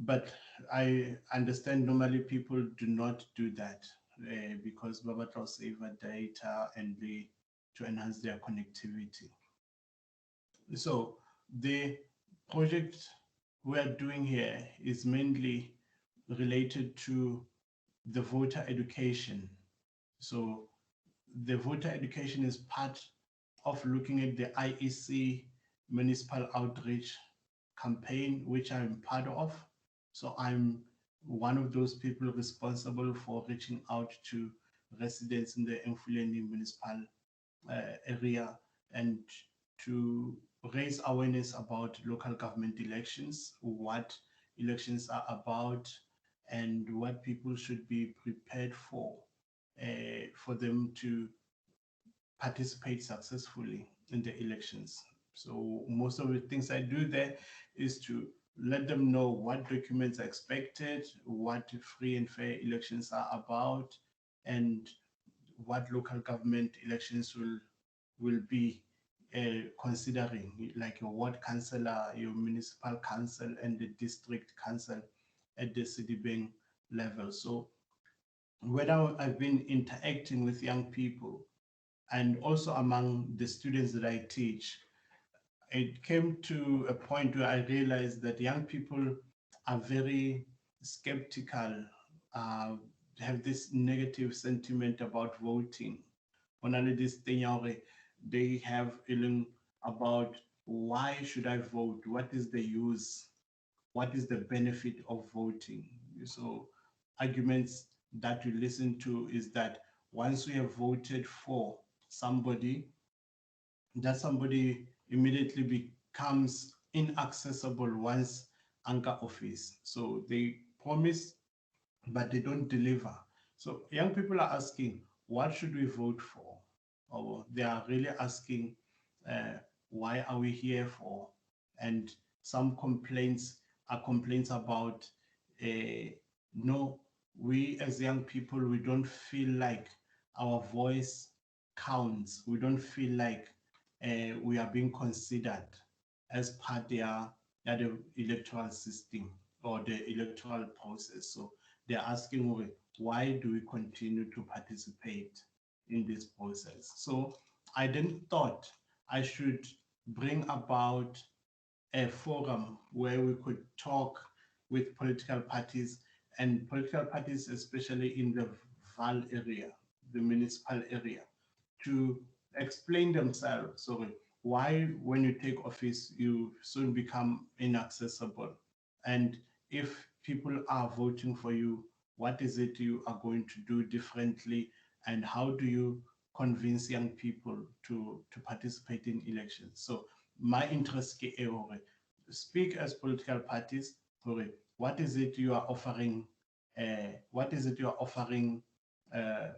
but I understand normally people do not do that because Babatao save data and to enhance their connectivity. So the project we are doing here is mainly related to the voter education. So the voter education is part of looking at the IEC municipal outreach campaign, which I'm part of. So I'm one of those people responsible for reaching out to residents in the Mfuleni municipal area and to raise awareness about local government elections, what elections are about, and what people should be prepared for them to participate successfully in the elections. So most of the things I do there is to let them know what documents are expected, what free and fair elections are about, and what local government elections will be considering, like your ward councillor, your municipal council, and the district council at the city bank level. So when I've been interacting with young people and also among the students that I teach, it came to a point where I realized that young people are very skeptical, uh, have this negative sentiment about voting. On this thing, they have feeling about why should I vote? What is the use? What is the benefit of voting? So arguments that you listen to is that once we have voted for somebody, that somebody immediately becomes inaccessible once anchor office. So they promise, but they don't deliver. So young people are asking, what should we vote for? Or they are really asking, why are we here for? And some complaints are complaints about, no, we as young people, we don't feel like our voice counts. We don't feel like we are being considered as part of the electoral system or the electoral process. So they're asking, why do we continue to participate in this process? So I then thought I should bring about a forum where we could talk with political parties and political parties, especially in the Val area, the municipal area, to explain themselves. So why, when you take office, you soon become inaccessible? And if people are voting for you, what is it you are going to do differently? And how do you convince young people to participate in elections? So my interest is speak as political parties. What is it you are offering? What is it you are offering uh,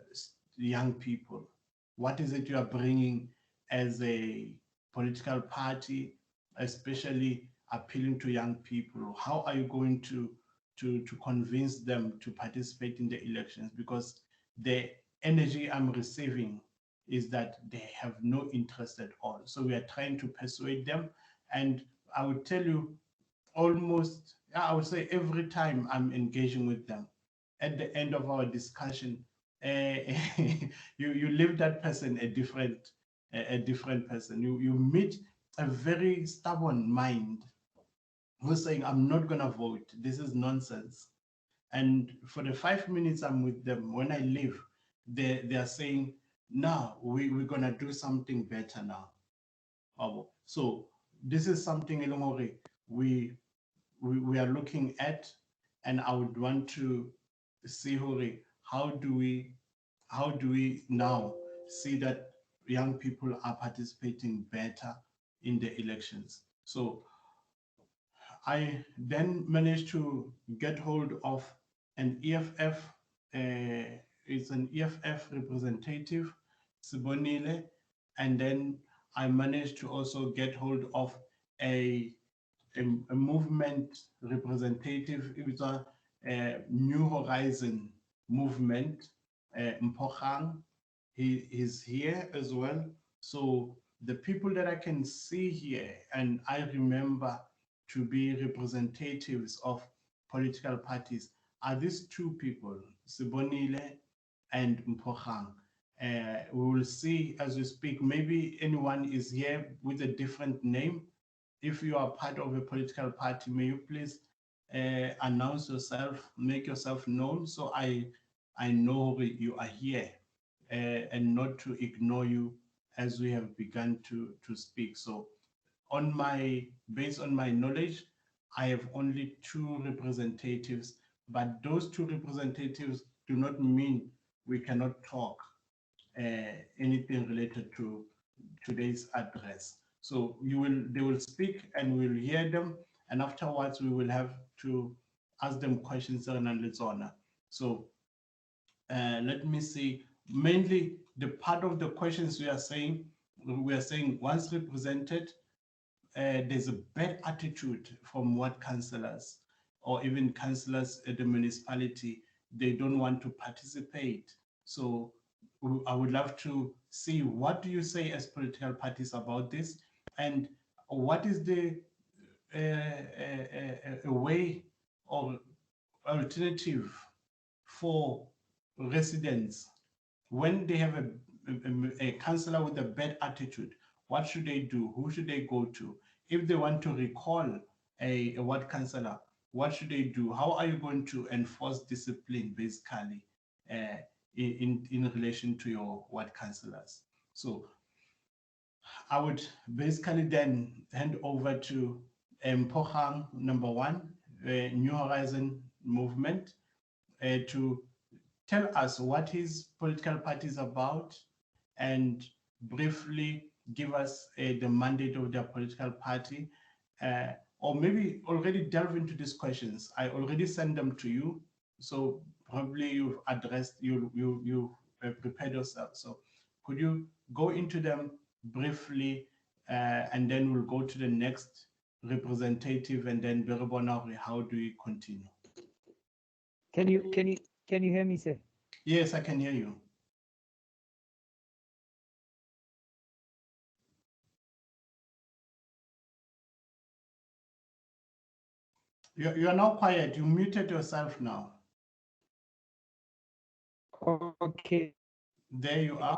young people? What is it you are bringing as a political party, especially appealing to young people? How are you going to convince them to participate in the elections? Because the energy I'm receiving is that they have no interest at all. So we are trying to persuade them. And I would tell you, almost, I would say every time I'm engaging with them, at the end of our discussion, uh, you leave that person a different person. You meet a very stubborn mind who's saying, I'm not gonna vote. This is nonsense. And for the 5 minutes I'm with them, when I leave, they are saying, no, we're gonna do something better now. So this is something we we are looking at, and I would want to see, Hori, how do we now see that young people are participating better in the elections? So I then managed to get hold of an EFF, it's an EFF representative, Sibonile, and then I managed to also get hold of a a movement representative. It was a New Horizon movement, Mpochang. He is here as well. So the people that I can see here, and I remember to be representatives of political parties are these two people, Sibonile and Mpogang. We will see as we speak, maybe anyone is here with a different name. If you are part of a political party, may you please announce yourself, make yourself known, so I know you are here, and not to ignore you as we have begun to speak. So based on my knowledge, I have only two representatives, but those two representatives do not mean we cannot talk anything related to today's address. So they will speak and we'll hear them, and afterwards we will have to ask them questions on Letsona. So let me see. Mainly the part of the questions we are saying once represented, there's a bad attitude from ward councillors or even councillors at the municipality. They don't want to participate. So I would love to see, what do you say as political parties about this, and what is the a way or alternative for residents when they have a councillor with a bad attitude? What should they do? Who should they go to? If they want to recall a ward councillor, what should they do? How are you going to enforce discipline, basically, in relation to your ward councillors? So I would basically then hand over to Mpogang, number one, New Horizon Movement, to tell us what his political party is about, and briefly give us the mandate of their political party, or maybe already delve into these questions. I already sent them to you, so probably you've addressed, you prepared yourself. So could you go into them briefly, and then we'll go to the next representative, and then how do we continue? Can you hear me, sir? Yes, I can hear you. You are now quiet. You muted yourself now. Okay. There you are.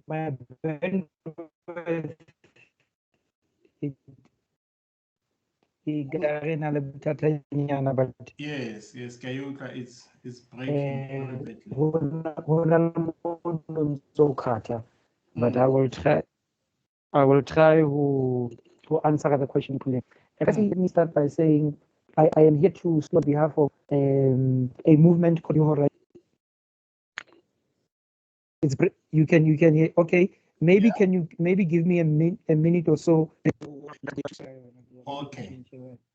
My bandwidth Yes, Kayuka, it's breaking very badly. But I will try to answer the question clearly. Let me start by saying I am here to speak on behalf of a movement called New Horizon. You can hear. Okay, maybe can you give me a minute or so? Okay.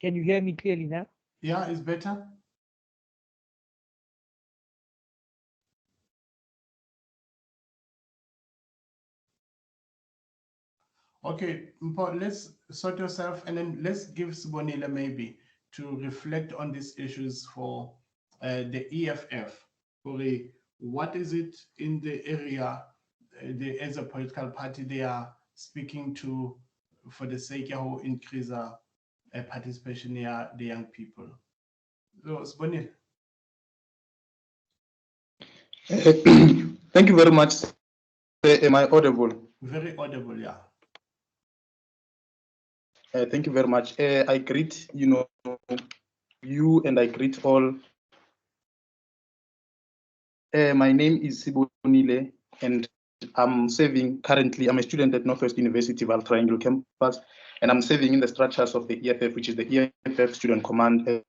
Can you hear me clearly now? Yeah, it's better. Okay, let's sort yourself, and then let's give Sibonile maybe to reflect on these issues for the EFF. What is it in the area, as a political party, they are speaking to for the sake of increase participation in the young people? So, Sibonile. Thank you very much. Am I audible? Very audible, yeah. Thank you very much. I greet you and I greet all. My name is Sibonile, and I'm serving currently. I'm a student at Northwest University Val Triangle campus, and I'm serving in the structures of the EFF, which is the EFF Student Command,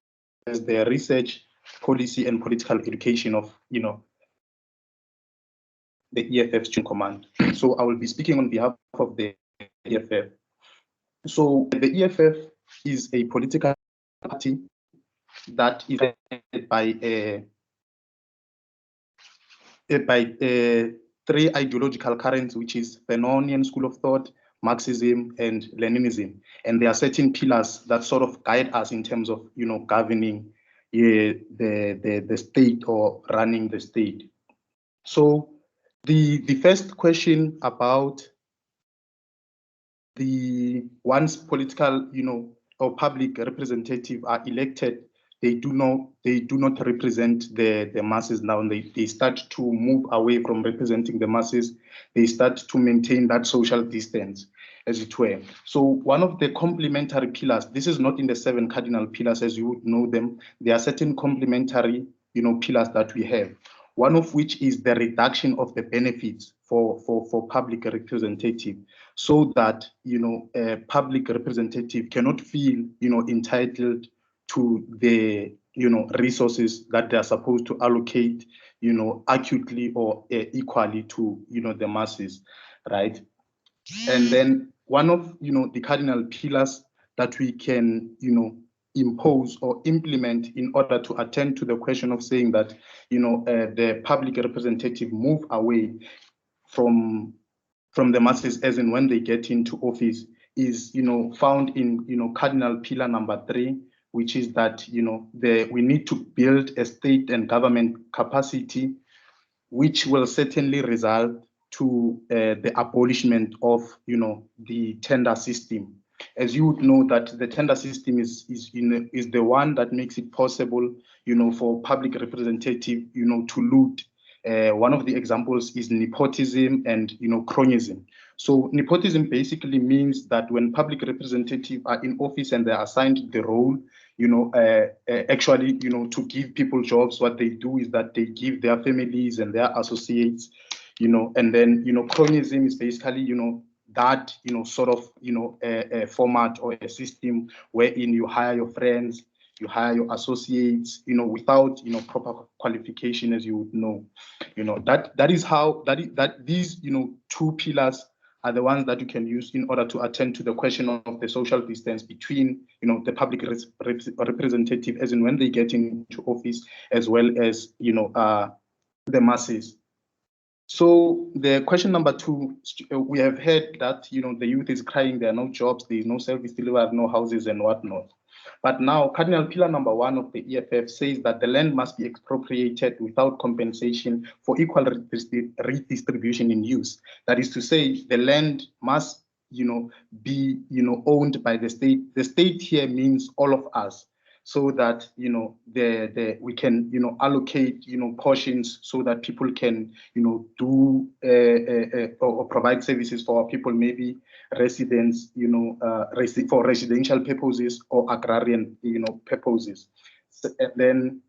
as the research, policy, and political education of the EFF Student Command. So I will be speaking on behalf of the EFF. So the EFF is a political party that is led by three ideological currents, which is Fanonian school of thought, Marxism, and Leninism. And there are certain pillars that sort of guide us in terms of governing the state or running the state. So the first question about the once political, or public representative are elected, they do not represent the masses now. And they start to move away from representing the masses. They start to maintain that social distance, as it were. So one of the complementary pillars, this is not in the 7 cardinal pillars as you would know them. There are certain complementary, pillars that we have. One of which is the reduction of the benefits for public representative, so that a public representative cannot feel entitled to the resources that they are supposed to allocate acutely or equally to the masses, right? And then one of the cardinal pillars that we can impose or implement in order to attend to the question of saying that the public representative move away from the masses, as in when they get into office, is found in cardinal pillar number 3, which is that we need to build a state and government capacity, which will certainly result to the abolishment of the tender system. As you would know, that the tender system is the one that makes it possible for public representative to loot. One of the examples is nepotism and cronyism. So nepotism basically means that when public representatives are in office and they're assigned the role, actually, to give people jobs, what they do is that they give their families and their associates, and then cronyism is basically that sort of a format or a system wherein you hire your friends, you hire your associates, without proper qualification, as you would know. That is how that these 2 pillars are the ones that you can use in order to attend to the question of the social distance between the public representative, as in when they get into office, as well as the masses. So the question number 2, we have heard that the youth is crying, there are no jobs, there is no service delivered, no houses and whatnot. But now cardinal pillar number 1 of the EFF says that the land must be expropriated without compensation for equal redistribution in use. That is to say, the land must be owned by the state. The state here means all of us, so that we can allocate portions, so that people can do or provide services for people, maybe residents for residential purposes or agrarian purposes. And then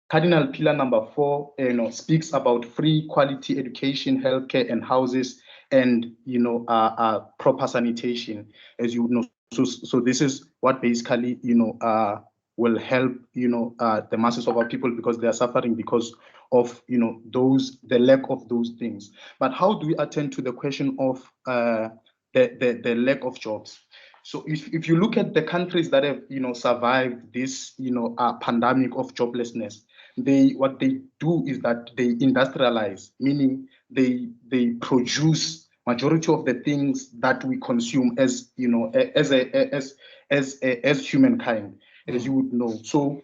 cardinal pillar number 4 speaks about free quality education, healthcare and houses, and proper sanitation, as you know. So this is what basically will help the masses of our people, because they are suffering because of the lack of those things. But how do we attend to the question of the lack of jobs? So if you look at the countries that have survived this pandemic of joblessness, what they do is that they industrialize, meaning they produce majority of the things that we consume as as humankind, as you would know. So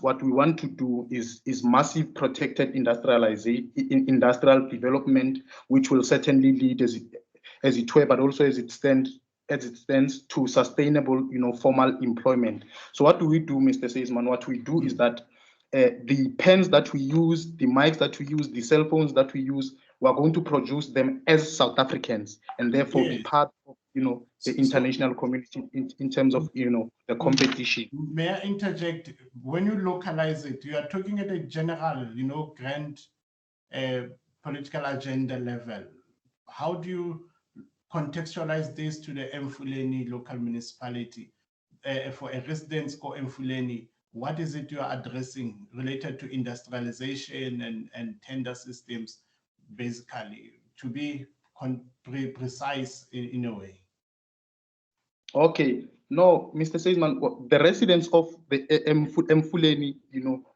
what we want to do is massive protected industrialization, industrial development, which will certainly lead as it were, but also as it stands to sustainable formal employment. So what do we do, Mr. Seisman? What we do is that the pens that we use, the mics that we use, the cell phones that we use, we're going to produce them as South Africans, and therefore be part of the international community in terms of the competition. May I interject? When you localize it, you are talking at a general, grand political agenda level. How do you contextualize this to the Emfuleni local municipality? For a residence called Emfuleni, what is it you are addressing related to industrialization and tender systems, basically, to be precise in a way? Okay, no, Mr. Seisman, the residents of the Emfuleni,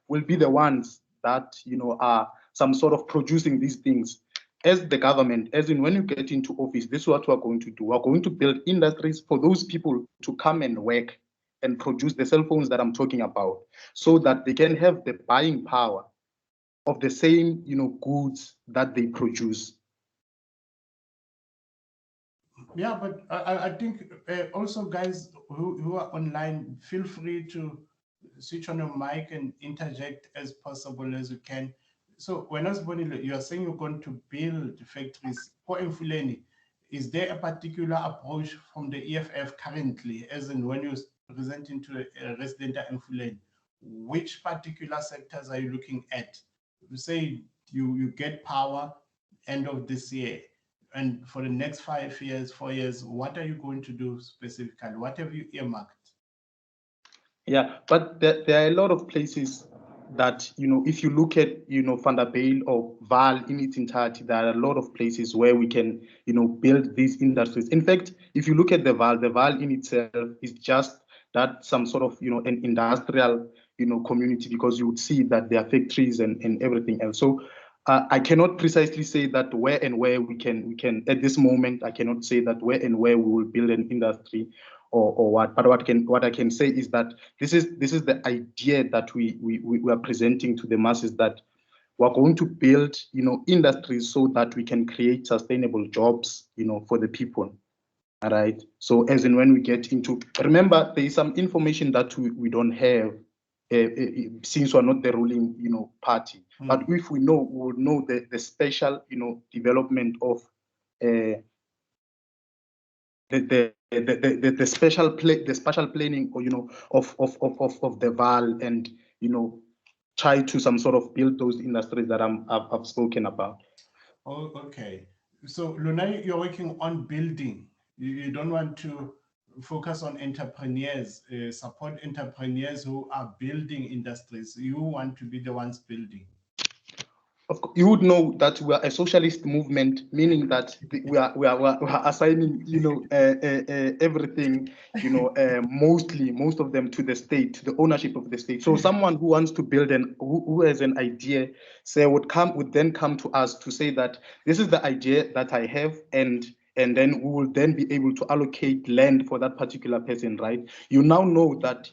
will be the ones that are some sort of producing these things. As the government, as in when you get into office, this is what we're going to do. We're going to build industries for those people to come and work and produce the cell phones that I'm talking about, so that they can have the buying power of the same goods that they produce. Yeah, but I think also guys who are online, feel free to switch on your mic and interject as possible as you can. So when I was born, you are saying you're going to build factories for Mfuleni. Is there a particular approach from the EFF currently, as in when you're presenting to a resident at Mfuleni? Which particular sectors are you looking at? You say you get power end of this year, and for the next 5 years, 4 years, what are you going to do specifically? What have you earmarked? Yeah, but there are a lot of places that, if you look at, Vanderbilt or Val in its entirety, there are a lot of places where we can, build these industries. In fact, if you look at the Val in itself is just that some sort of, an industrial, community, because you would see that there are factories and everything else. So I cannot precisely say that where we can at this moment. I cannot say that where we will build an industry or what. But what I can say is that this is the idea that we are presenting to the masses, that we're going to build industries so that we can create sustainable jobs for the people. All right. So as in when we get into, remember, there is some information that we don't have. Since we're not the ruling, party, but if we know, we will know the special, development of the special planning, or of the Val, and try to some sort of build those industries that I've spoken about. Oh, okay. So Luna, you're working on building. You don't want to focus on entrepreneurs, support entrepreneurs who are building industries. You want to be the ones building. Of course, you would know that we are a socialist movement, meaning that we are assigning, everything, most of them to the state, to the ownership of the state. So someone who wants to build who has an idea, would then come to us to say that this is the idea that I have, and then we will then be able to allocate land for that particular person, right? You now know that,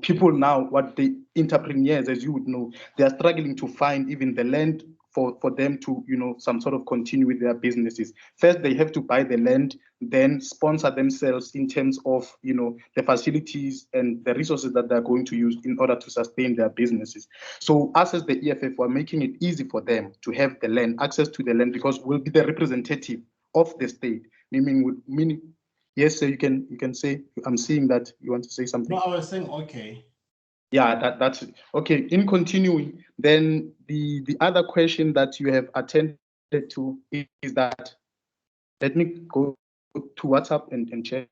people now, what the entrepreneurs, as you would know, they are struggling to find even the land for them to, some sort of continue with their businesses. First, they have to buy the land, then sponsor themselves in terms of, the facilities and the resources that they're going to use in order to sustain their businesses. So us as the EFF, we're making it easy for them to have the land, access to the land, because we'll be the representative of the state. Meaning, yes, sir, you can say, I'm seeing that you want to say something. No, I was saying, okay. Yeah, that's okay. In continuing, then the other question that you have attended to is that, let me go to WhatsApp and check.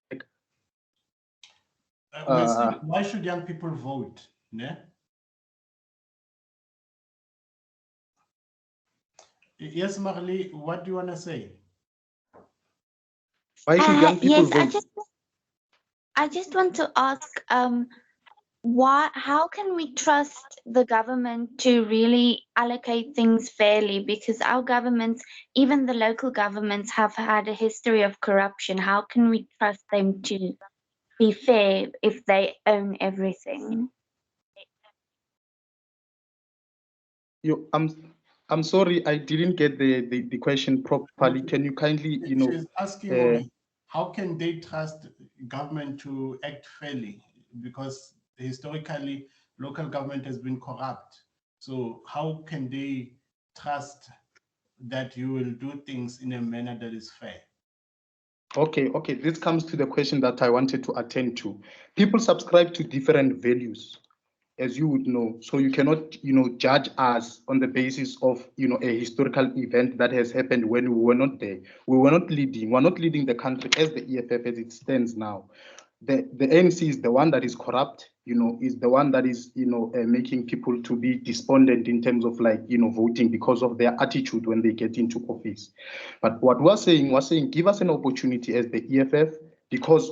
Why should young people vote? Yeah? Yes, Marley, what do you want to say? Why should young people vote? I just want to ask, how can we trust the government to really allocate things fairly? Because our governments, even the local governments, have had a history of corruption. How can we trust them to be fair if they own everything? I'm sorry, I didn't get the question properly. Okay. Can you kindly, She's asking, how can they trust government to act fairly? Because historically, local government has been corrupt. So how can they trust that you will do things in a manner that is fair? Okay. This comes to the question that I wanted to attend to. People subscribe to different values, as you would know. So you cannot, judge us on the basis of, a historical event that has happened when we were not there. We were not leading. We're not leading the country as the EFF as it stands now. The ANC is the one that is corrupt, is the one that is, making people to be despondent in terms of, like, voting because of their attitude when they get into office. But what we're saying, give us an opportunity as the EFF, because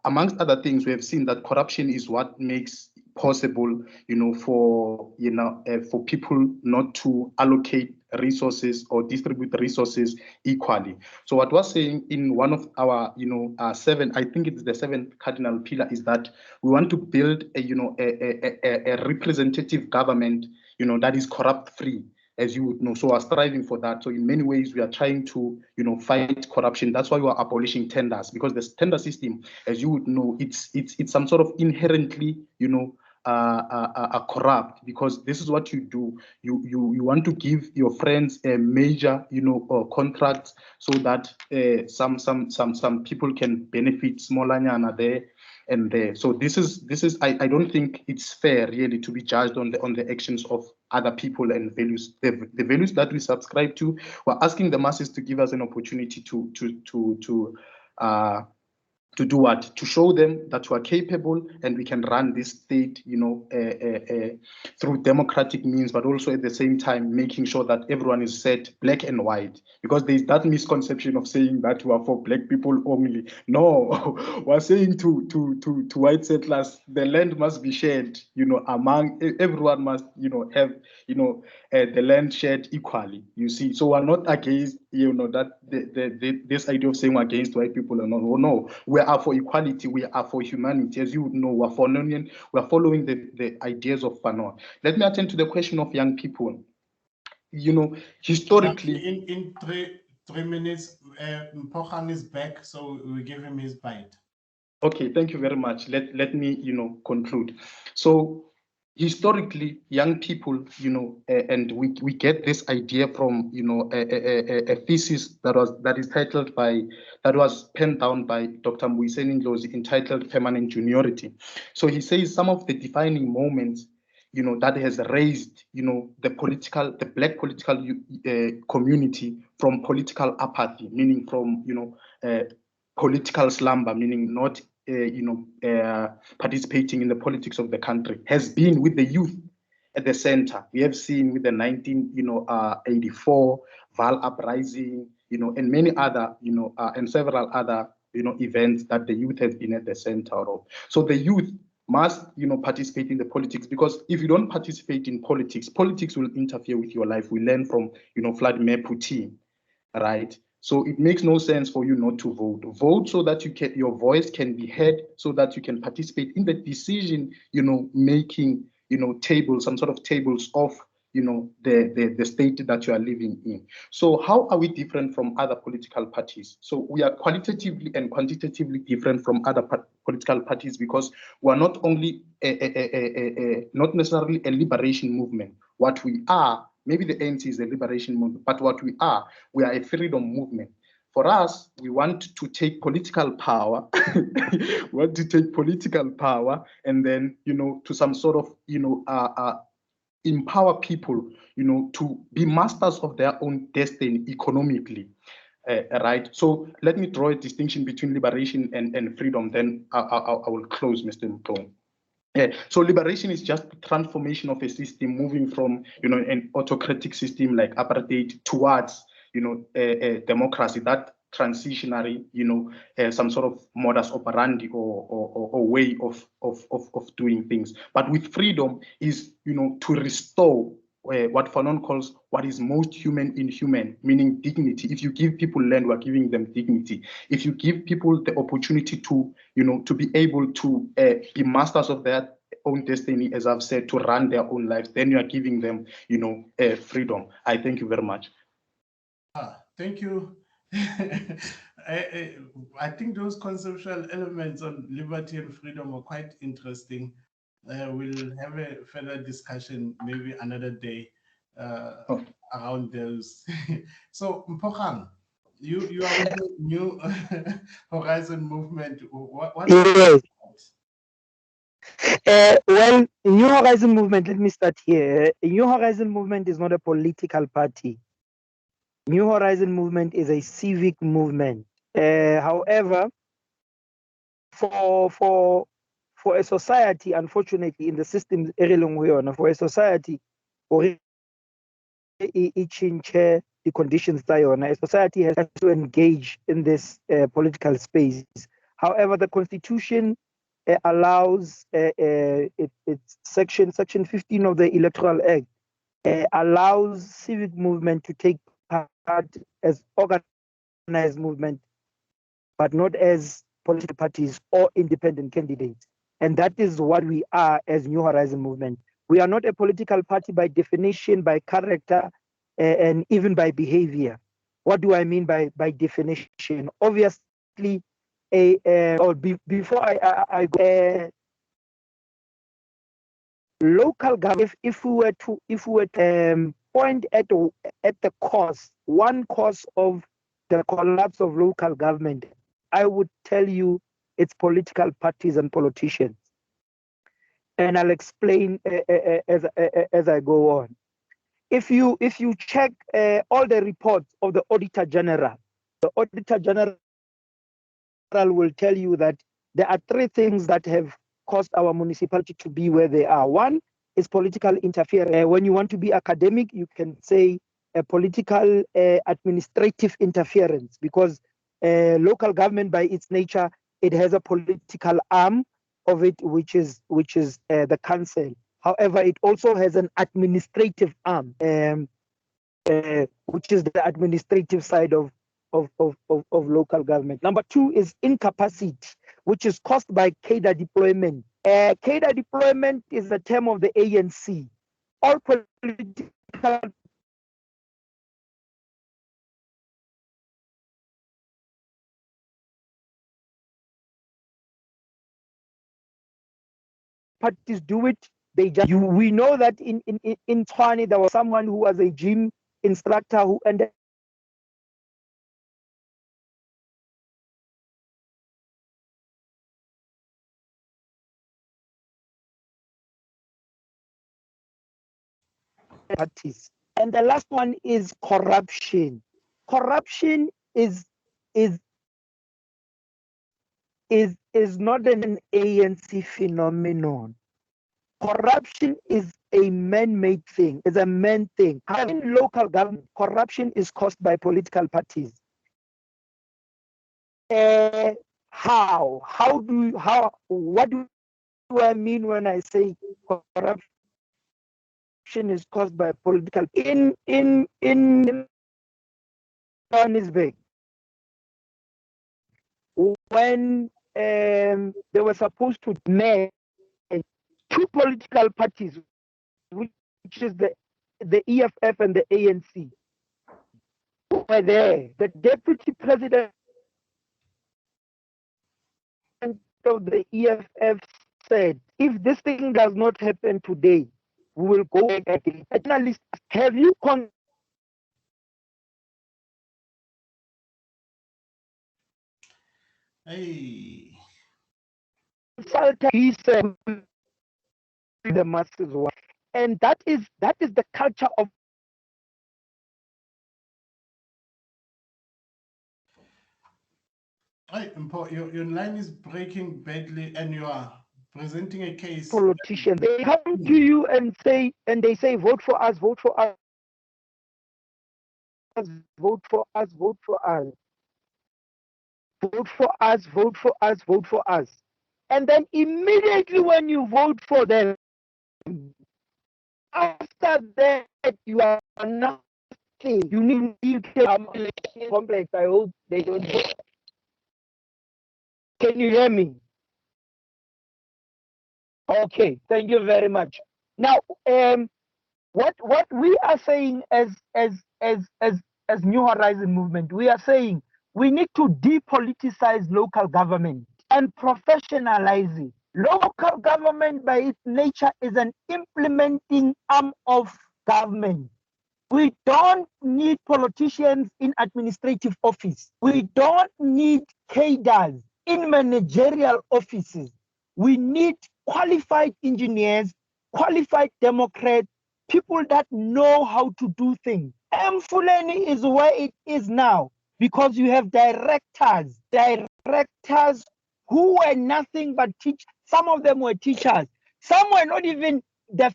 amongst other things, we have seen that corruption is what makes possible, for people not to allocate resources or distribute resources equally. So what we're saying in one of our, seven, I think it's the seventh cardinal pillar, is that we want to build a representative government, that is corrupt free. as you would know. So we're striving for that. So in many ways, we are trying to, fight corruption. That's why we are abolishing tenders, because the tender system, as you would know, it's some sort of inherently, corrupt, because this is what you do. You want to give your friends a major, contract, so that some people can benefit smaller nyana there and there. So this is I don't think it's fair really to be judged on the actions of other people and values. The values that we subscribe to, we're asking the masses to give us an opportunity to do what? To show them that we are capable and we can run this state, through democratic means, but also at the same time making sure that everyone is set black and white. Because there's that misconception of saying that we are for black people only. No, we're saying to white settlers, the land must be shared, among everyone must, have, the land shared equally. You see, so we're not against, that this idea of saying we're against white people or not. No, we are for equality. We are for humanity. As you would know, we're for non-union. We're following the ideas of Fanon. Let me attend to the question of young people. Historically, in 3 minutes, Mpokhang is back, so we give him his bite. Okay, thank you very much. Let me, conclude. So historically, young people, and we get this idea from, a thesis that was penned down by Dr. Muyiseni Ndlozi, entitled Permanent Juniority. So he says some of the defining moments, that has raised, the black political community from political apathy, meaning from, political slumber, meaning not participating in the politics of the country, has been with the youth at the center. We have seen with the 1984 Val uprising, and many other, and several other, events that the youth has been at the center of. So the youth must, participate in the politics, because if you don't participate in politics, politics will interfere with your life. We learn from, Vladimir Putin, right? So it makes no sense for you not to vote. Vote so that your voice can be heard, so that you can participate in the decision, making, tables, some sort of tables of, the state that you are living in. So how are we different from other political parties? So we are qualitatively and quantitatively different from other political parties, because we are not only not necessarily a liberation movement. What we are, maybe the ANC is a liberation movement, but what we are a freedom movement. For us, we want to take political power, and then, to some sort of, empower people, to be masters of their own destiny economically. Right. So let me draw a distinction between liberation and freedom. Then I will close, Mr. Mtong. So liberation is just transformation of a system, moving from, an autocratic system like apartheid towards, a democracy, that transitionary, some sort of modus operandi or way of doing things. But with freedom is, to restore what Fanon calls what is most human in human, meaning dignity. If you give people land, we're giving them dignity. If you give people the opportunity to, to be able to be masters of their own destiny, as I've said, to run their own lives, then you are giving them, freedom. I thank you very much. Thank you. I think those conceptual elements on liberty and freedom are quite interesting. We'll have a further discussion maybe another day around those. So Mpokhang, you are with the New Horizon movement. What yes. Well, New Horizon movement, let me start here. New Horizon movement is not a political party. New Horizon movement is a civic movement. However, for a society, unfortunately, in the system, for a society, or change the conditions, a society has to engage in this political space. However, the Constitution allows it's section 15 of the Electoral Act allows civic movement to take part as organized movement, but not as political parties or independent candidates. And that is what we are as New Horizon movement. We are not a political party by definition, by character, and even by behavior. What do I mean by definition? Obviously, before I go, local government. If we were to point at the cause, one cause of the collapse of local government, I would tell you it's political parties and politicians, and I'll explain as I go on. If you check all the reports of the Auditor General, the Auditor General will tell you that there are three things that have caused our municipality to be where they are. One is political interference. When you want to be academic, you can say political administrative interference, because local government by its nature, it has a political arm of it, which is the council. However, it also has an administrative arm, which is the administrative side of local government. Number two is incapacity, which is caused by cadre deployment. Cadre deployment is a term of the ANC. All political parties do it. We know that in Tshwane there was someone who was a gym instructor who ended parties. And the last one is corruption. Corruption is not an ANC phenomenon. Corruption is a man-made thing, is a man thing. In local government, corruption is caused by political parties. What do I mean when I say corruption is caused by political? In Johannesburg, when they were supposed to merge two political parties, which is the EFF and the ANC, were there. The deputy president of the EFF said, if this thing does not happen today, we will go back again. Journalists, have you consulted the masses? And that is the culture of your line is breaking badly, and you are presenting a case. Politicians. They come to you and they say, vote for us, vote for us, vote for us, vote for us, vote for us, vote for us, vote for us. And then immediately when you vote for them, after that you are not. You need complex. I hope they don't. Can you hear me? Okay, thank you very much. Now, what we are saying as New Horizon Movement, we are saying we need to depoliticize local government and professionalize it. Local government by its nature is an implementing arm of government. We don't need politicians in administrative office. We don't need cadres in managerial offices. We need qualified engineers, qualified Democrats, people that know how to do things. Mfuleni is where it is now because you have directors who were nothing but teach. Some of them were teachers. Some were not even their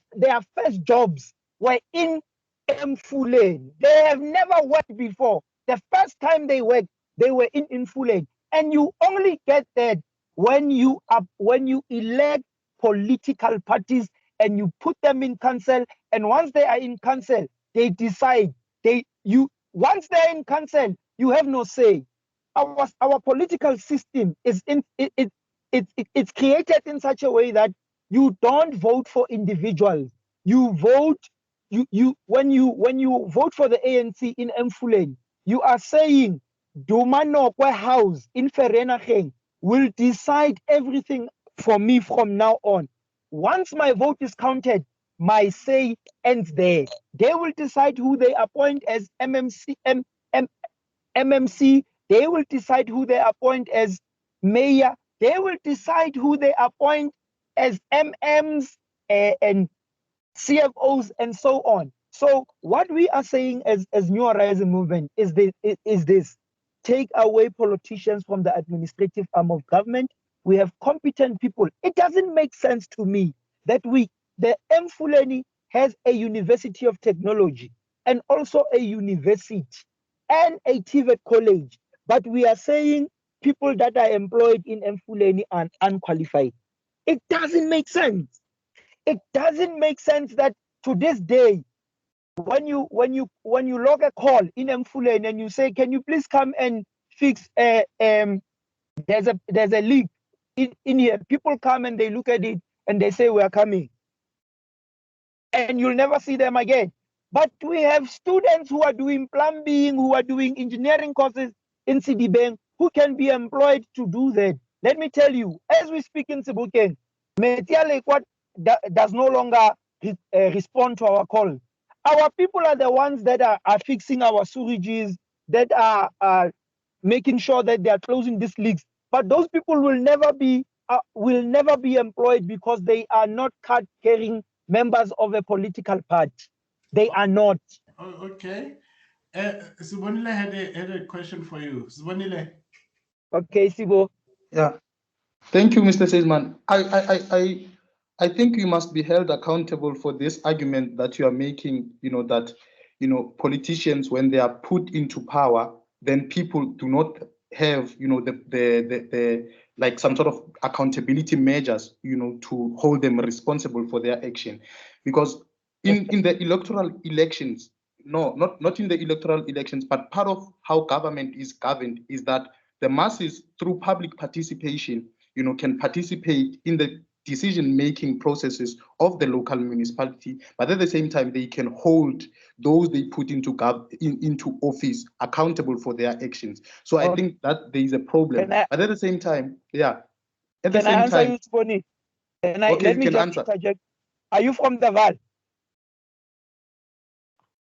first jobs were in Mfuleni. They have never worked before. The first time they worked, they were in Mfuleni. And you only get that when you elect political parties and you put them in council. And once they are in council, they decide. Once they're in council, you have no say. Our political system is it's created in such a way that you don't vote for individuals. You vote when you vote for the ANC in Mfuleni, you are saying Dumanokwe House in Vereeniging will decide everything for me from now on. Once my vote is counted, my say ends there. They will decide who they appoint as MMC. They will decide who they appoint as mayor. They will decide who they appoint as MMs and CFOs and so on. So what we are saying as New Horizon Movement is this: take away politicians from the administrative arm of government. We have competent people. It doesn't make sense to me that the Mfuleni has a university of technology and also a university and a TVET college, but we are saying people that are employed in Mfuleni are unqualified. It doesn't make sense. It doesn't make sense that to this day, when you log a call in Mfuleni and you say, "Can you please come and fix there's a leak in here," people come and they look at it and they say, "We are coming," and you'll never see them again. But we have students who are doing plumbing, who are doing engineering courses in Sidibeng, who can be employed to do that. Let me tell you, as we speak in Sebokeng, Metialekwa does no longer respond to our call. Our people are the ones that are fixing our sewages, that are making sure that they are closing these leaks. But those people will never be employed because they are not card-carrying members of a political party. They are not. Oh, okay. Sibonile had a question for you. Sibonile. Okay, Sibo. Yeah. Thank you, Mr. Seisman. I think you must be held accountable for this argument that you are making, that, politicians, when they are put into power, then people do not have, the like some sort of accountability measures, to hold them responsible for their action. Because in the electoral elections, not in the electoral elections, but part of how government is governed is that the masses, through public participation, can participate in the decision-making processes of the local municipality, but at the same time, they can hold those they put into office accountable for their actions. So I think that there is a problem. But at the same time, yeah. At the same time, you, Sponi? Okay, let me you can just answer. interject. Are you from the Val?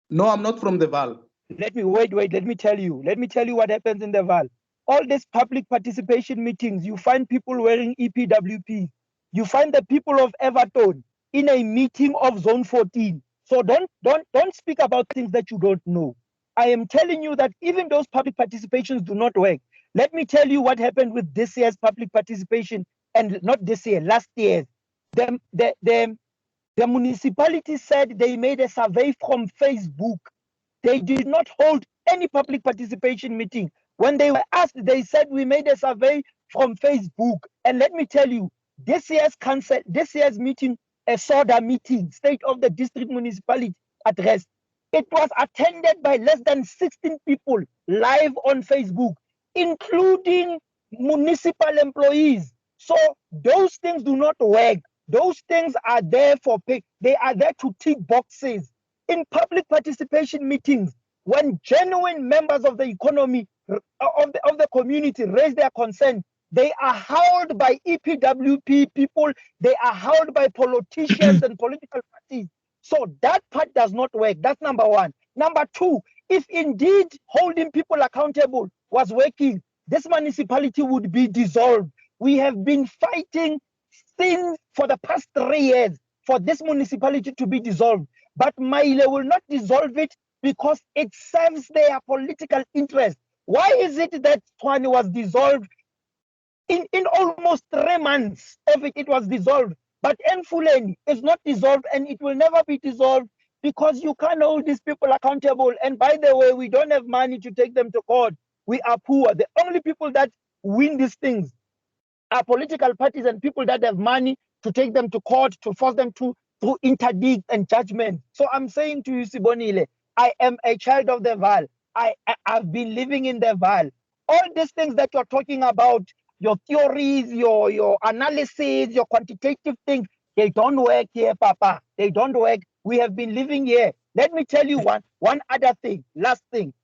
No, I'm not from the Val. Let me tell you what happens in the Val. All these public participation meetings, you find people wearing EPWP. You find the people of Everton in a meeting of Zone 14. So don't speak about things that you don't know. I am telling you that even those public participations do not work. Let me tell you what happened with this year's public participation, and not this year, last year. The municipality said they made a survey from Facebook. They did not hold any public participation meeting. When they were asked, they said we made a survey from Facebook. And let me tell you, this year's meeting, a SODA meeting, State of the District Municipality address, it was attended by less than 16 people live on Facebook, including municipal employees. So those things do not work. Those things are there for pay. They are there to tick boxes. In public participation meetings, when genuine members of the economy, of the community raise their concern, they are held by EPWP people, they are held by politicians and political parties. So that part does not work. That's number one. Number two, if indeed holding people accountable was working, this municipality would be dissolved. We have been fighting since for the past 3 years for this municipality to be dissolved. But Maile will not dissolve it because it serves their political interest. Why is it that Tshwane was dissolved in almost 3 months of it was dissolved, but Mfuleni is not dissolved and it will never be dissolved because you can't hold these people accountable. And by the way, we don't have money to take them to court. We are poor. The only people that win these things are political parties and people that have money to take them to court, to force them to interdict and judgment. So I'm saying to you, Sibonile, I am a child of the Val. I've been living in the Val. All these things that you're talking about, your theories, your analysis, your quantitative things, they don't work here, Papa. They don't work. We have been living here. Let me tell you one other thing. Last thing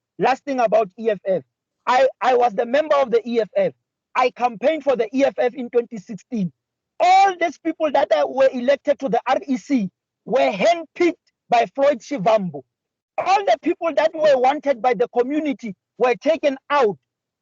about EFF. I was the member of the EFF. I campaigned for the EFF in 2016. All these people that were elected to the REC were handpicked by Floyd Shivambu. All the people that were wanted by the community were taken out.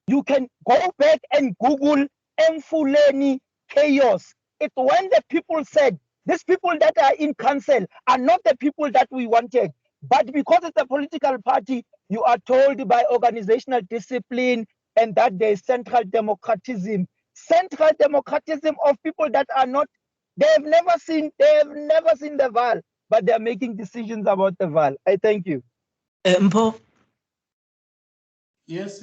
You can go back and Google Mfuleni chaos. It's when the people said, these people that are in council are not the people that we wanted. But because it's a political party, you are told by organizational discipline and that there is central democratism. Central democratism of people that are not, they have never seen the VAL, but they're making decisions about the VAL. I thank you. Mpo? Yes.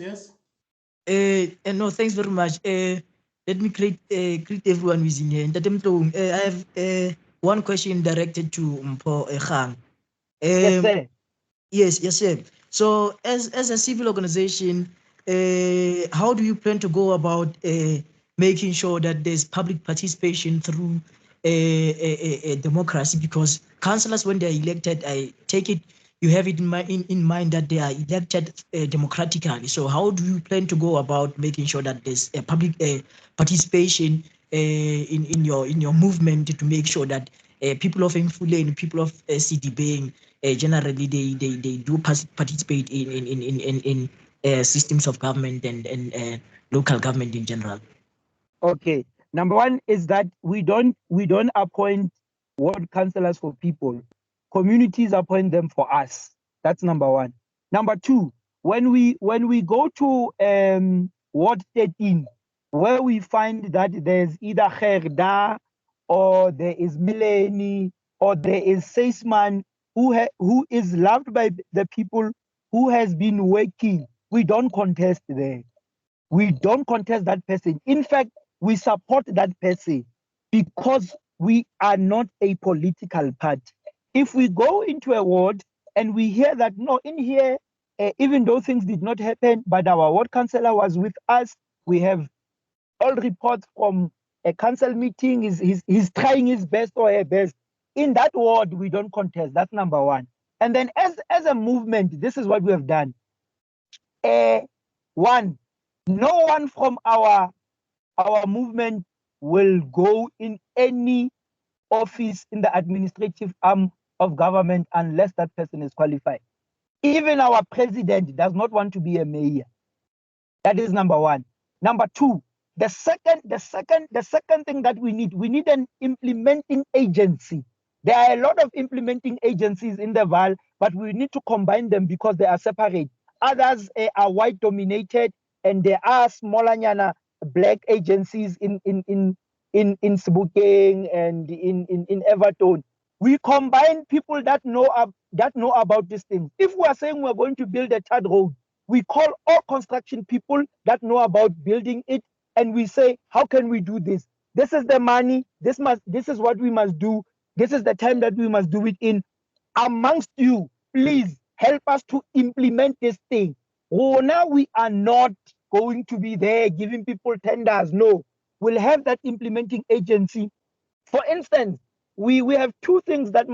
No, thanks very much. Let me greet everyone who is in here. I have one question directed to Mpo Khang. Yes, sir. Yes, sir. So, as a civil organization, how do you plan to go about making sure that there's public participation through a democracy? Because councillors, when they're elected, I take it you have it in mind that they are elected democratically. So, how do you plan to go about making sure that there's a public participation in your movement to make sure that people of Mfuleni, people of CDB, generally they do participate in systems of government and local government in general? Okay. Number one is that we don't appoint ward councillors for people. Communities appoint them for us. That's number one. Number two, when we go to Ward 13, where we find that there's either Gerda or there is Mileni or there is Seisman who is loved by the people, who has been working, we don't contest there. We don't contest that person. In fact, we support that person because we are not a political party. If we go into a ward and we hear that, no, in here, even though things did not happen, but our ward councillor was with us, we have all reports from a council meeting, he's trying his best or her best. In that ward, we don't contest. That's number one. And then as a movement, this is what we have done. One, no one from our movement will go in any office in the administrative arm of government unless that person is qualified. Even our president does not want to be a mayor. That is number one. Number two, the second thing that we need an implementing agency. There are a lot of implementing agencies in the VAL, but we need to combine them because they are separate. Others are white dominated, and there are smaller black agencies in Sebokeng and in Everton. We combine people that know about these things. If we are saying we're going to build a third road, we call all construction people that know about building it, and we say, how can we do this? This is the money. This is what we must do. This is the time that we must do it in. Amongst you, please help us to implement this thing. Oh, now we are not going to be there giving people tenders. No, we'll have that implementing agency. For instance, we have two things that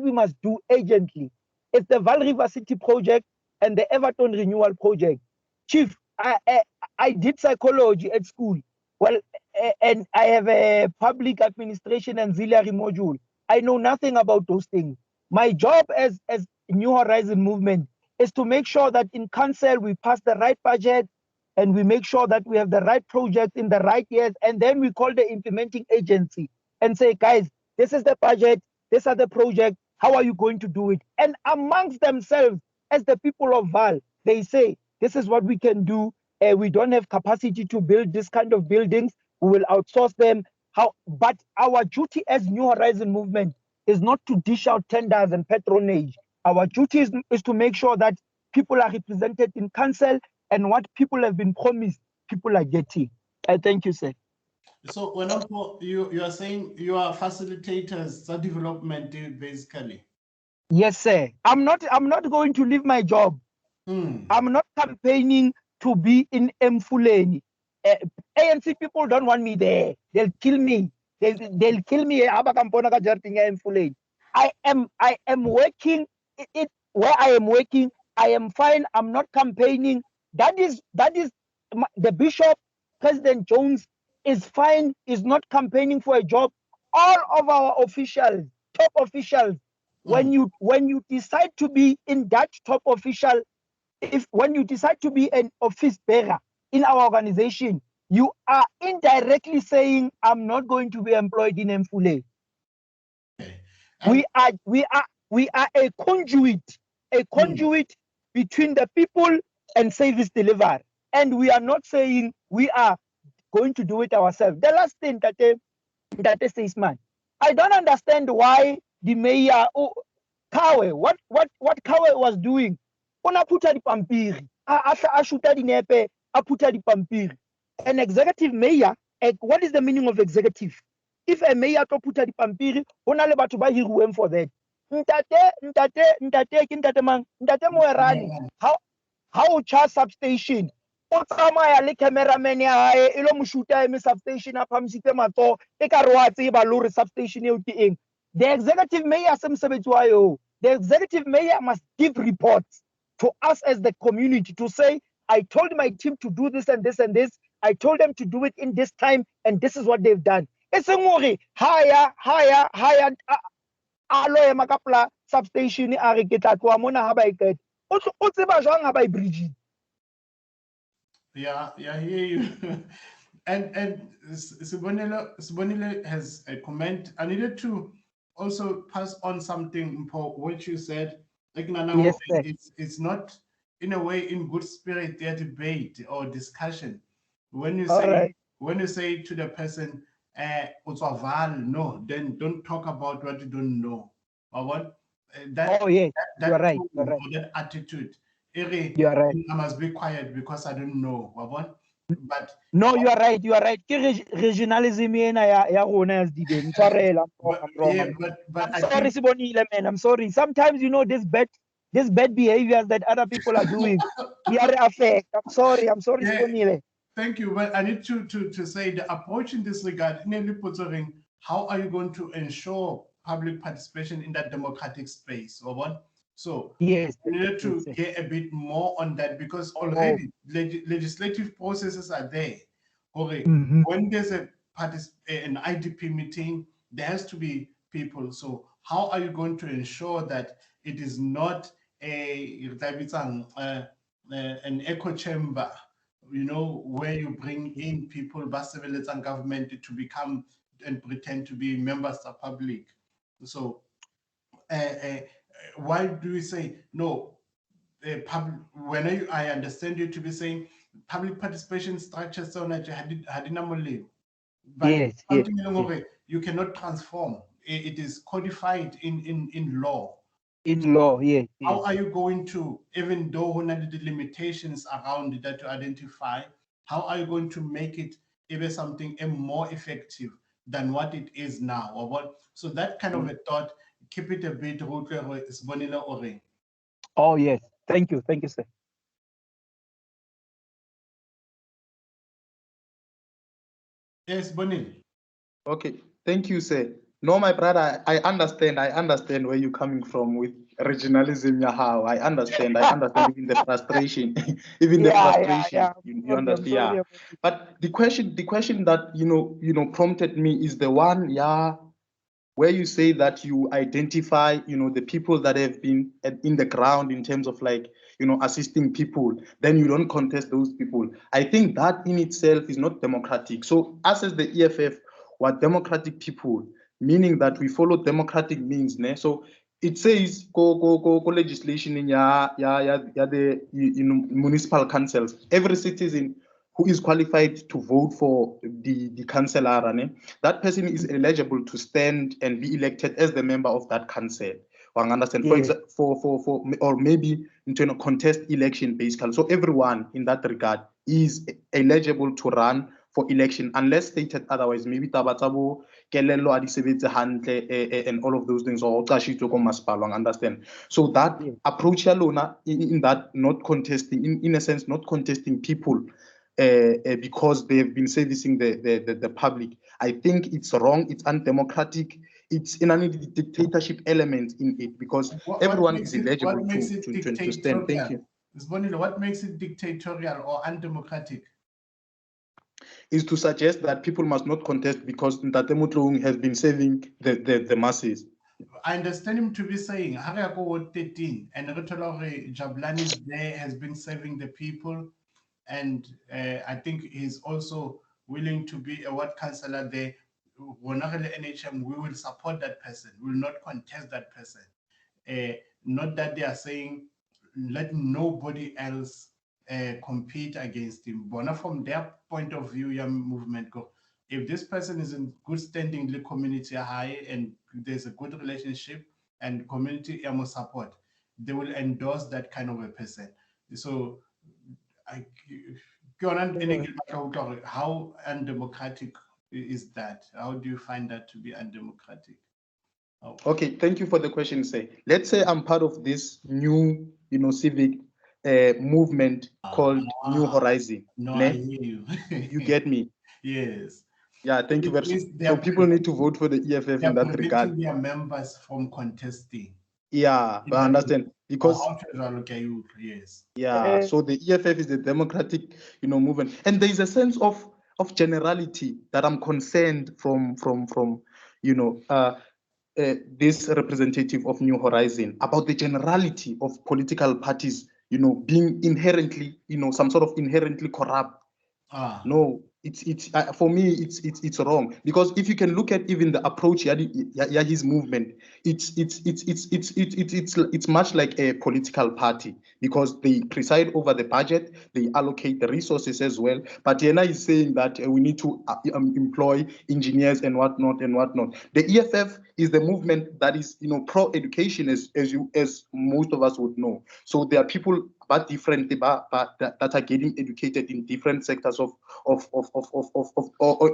we must do urgently. It's the Val River City project and the Everton Renewal project. Chief, I did psychology at school. Well, and I have a public administration and auxiliary module. I know nothing about those things. My job as New Horizon Movement is to make sure that in council we pass the right budget and we make sure that we have the right projects in the right years, and then we call the implementing agency and say, guys, this is the budget, these are the projects, how are you going to do it? And amongst themselves, as the people of Val, they say, this is what we can do. We don't have capacity to build this kind of buildings. We will outsource them. But our duty as New Horizon Movement is not to dish out tenders and patronage. Our duty is to make sure that people are represented in council, and what people have been promised, people are getting. I thank you, sir. So when you are saying you are facilitators for development, basically. Yes, sir. I'm not going to leave my job. I'm not campaigning to be in Mfuleni. ANC people don't want me there. They'll kill me. They'll kill me. I am working where I am working. I am fine. I'm not campaigning. That is the Bishop, President Jones is fine. Is not campaigning for a job. All of our officials, top officials, when you decide to be in that top official, when you decide to be an office bearer in our organization, you are indirectly saying, I'm not going to be employed in Mfule. Okay. We are a conduit between the people and service delivery. And we are not saying we are going to do it ourselves. The last thing that says, man, I don't understand why the mayor, Kawe, what Kawe was doing. Ona puta di pampiri, ashuta di nepe, aputa di pampiri. An executive mayor, what is the meaning of executive? If a mayor to puta di pampiri, ona le batu ba hiruem for that. Ntate moerani. How charge substation? O tsamaya le cameraman ya hae e lo mo shoota eme substation a phamisitse matso e ka re wa tseba lori substation eo ke eng. The executive mayor se mosebetsi wa yo. The executive mayor must give reports to us as the community to say, I told my team to do this and this and this. I told them to do it in this time and this is what they've done. It's a ngore higher alo ema ka pla substation a re ke tla tloa mona ha ba e qeta. O tseba jwang ha ba e bridge. Yeah, I hear you. and Sibonile has a comment. I needed to also pass on something, Paul, what you said. Like, Yes, sir. it's not in a way in good spirit their debate or discussion. When you say to the person, no, then don't talk about what you don't know. Or what that you're right. that attitude. You are right. I must be quiet because I don't know. But no, you are right. Regionalism ya rona as dibeng. I'm wrong. But I'm sorry, Sibonile, man. I'm sorry. Sometimes this bad behaviors that other people are doing, they are affect. I'm sorry, Sibonile. Thank you. But I need to say the approach in this regard, namely putting how are you going to ensure public participation in that democratic space? Or what? So yes, we need to get a bit more on that because already legislative processes are there. Okay, when there's an IDP meeting, there has to be people. So how are you going to ensure that it is not an echo chamber, where you bring in people, civil and government to become and pretend to be members of public? So why do we say no? When I understand you to be saying public participation structures so much but something you cannot transform. It is codified in law. In law, yes. How are you going to, even though the limitations around that to identify, how are you going to make it even something more effective than what it is now? Or what? So that kind of a thought, keep it a bit. Oh yes, thank you, sir. Yes, Bonil. Okay, thank you, sir. No, my brother, I understand where you're coming from with regionalism. How I understand even the frustration, even the frustration. You understand, But the question that prompted me is the one, where you say that you identify, the people that have been in the ground in terms of assisting people, then you don't contest those people. I think that in itself is not democratic. So us as the EFF, we're democratic people, meaning that we follow democratic means. So it says go legislation in the municipal councils. Every citizen who is qualified to vote for the councillor, that person is eligible to stand and be elected as the member of that council. Understand? Yes. For or maybe into a contest election basically. So everyone in that regard is eligible to run for election unless stated otherwise. Maybe tabatabo kelelo adisebetse hantle and all of those things, or understand? So that approach alone in that not contesting, in a sense not contesting people because they have been servicing the public, I think it's wrong, it's undemocratic, it's in a dictatorship element in it, because everyone is eligible to stand. Thank you. What makes it dictatorial or undemocratic? Is to suggest that people must not contest because Ntate Motlong has been saving the masses. I understand him to be saying, Ward 13, and Jablan is there, has been serving the people, and I think he's also willing to be a ward councillor there. NHM, we will support that person, we will not contest that person. Not that they are saying, let nobody else compete against him. But from their point of view, your movement go. If this person is in good standing in the community high and there's a good relationship and community support, they will endorse that kind of a person. So how undemocratic is that? How do you find that to be undemocratic? Oh. Okay, thank you for the question, Say. Let's say I'm part of this new, civic movement called New Horizon. No, I hear you. You get me? Yes. Yeah, thank you very much. So people need to vote for the EFF in that regard. Their members from contesting. Yeah, I understand. Because yes. Yeah, so the EFF is the democratic, movement, and there is a sense of generality that I'm concerned from this representative of New Horizon about the generality of political parties, being inherently, some sort of inherently corrupt. No, it's for me it's wrong, because if you can look at even the approach his movement, it's much like a political party, because they preside over the budget, they allocate the resources as well. But Yena is saying that we need to employ engineers and whatnot. The EFF is the movement that is pro-education, as most of us would know. So there are people but differently, but that are getting educated in different sectors or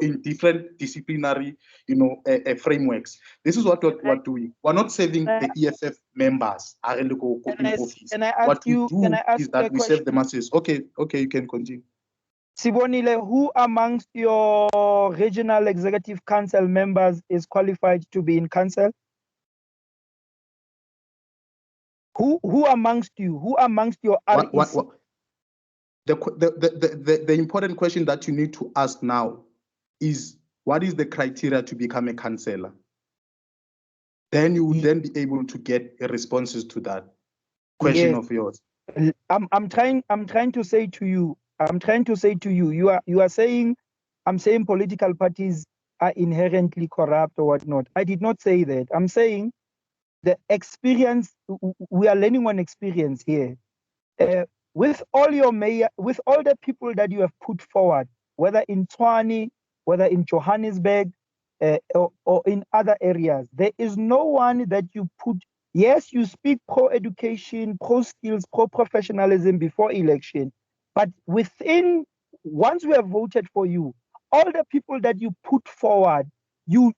in different disciplinary, frameworks. This is what we're doing. We're not saving the EFF members. What we do is that we save the masses. Okay, you can continue. Sibonile, who amongst your regional executive council members is qualified to be in council? Who amongst you? Who amongst your REC? The important question that you need to ask now is, what is the criteria to become a councillor? Then you will then be able to get responses to that question of yours. I'm trying to say to you, you are saying, I'm saying political parties are inherently corrupt or whatnot. I did not say that. I'm saying the experience, we are learning on experience here. With all the people that you have put forward, whether in Tshwane, whether in Johannesburg, or in other areas, there is no one that you put. Yes, you speak pro-education, pro-skills, pro-professionalism before election, but once we have voted for you, all the people that you put forward, you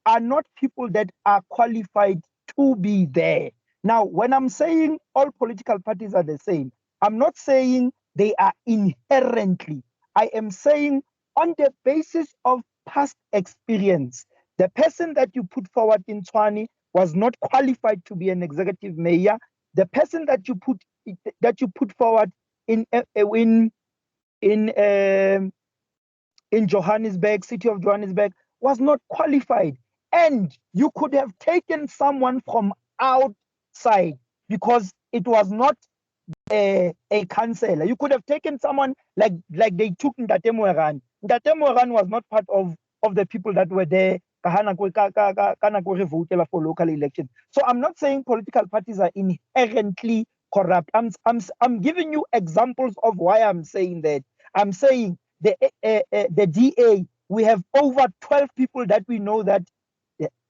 are not people that are qualified to be there. Now, when I'm saying all political parties are the same, I'm not saying they are inherently. I am saying on the basis of past experience, the person that you put forward in Tshwane was not qualified to be an executive mayor. The person that you put forward in Johannesburg, city of Johannesburg, was not qualified. And you could have taken someone from outside because it was not a councillor. You could have taken someone like they took Ntate Moerane. Ntate Moerane was not part of the people that were there for local elections. So I'm not saying political parties are inherently corrupt. I'm giving you examples of why I'm saying that. I'm saying the DA, we have over 12 people that we know that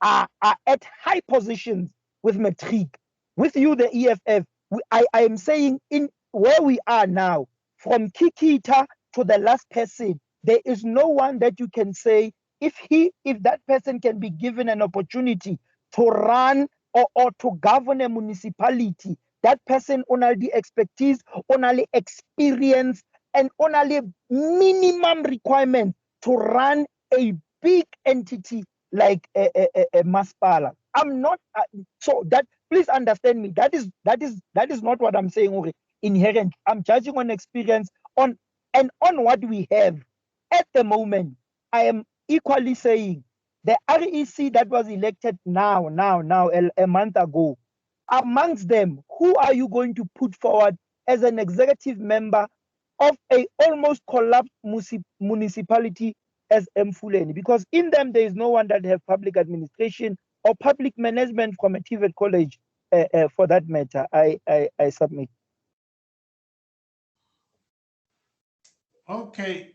are at high positions with Matric. With you, the EFF, I am saying in where we are now, from Kikita to the last person, there is no one that you can say, if that person can be given an opportunity to run or to govern a municipality, that person only the expertise, only experience, and only minimum requirement to run a big entity like a Maspala. I'm not so that please understand me. That is not what I'm saying. Okay, inherent. I'm judging on experience on what we have at the moment. I am equally saying the REC that was elected now a month ago. Amongst them, who are you going to put forward as an executive member of a almost collapsed municipality as Mfuleni? Because in them there is no one that have public administration or public management from a TVET college, for that matter. I submit. Okay,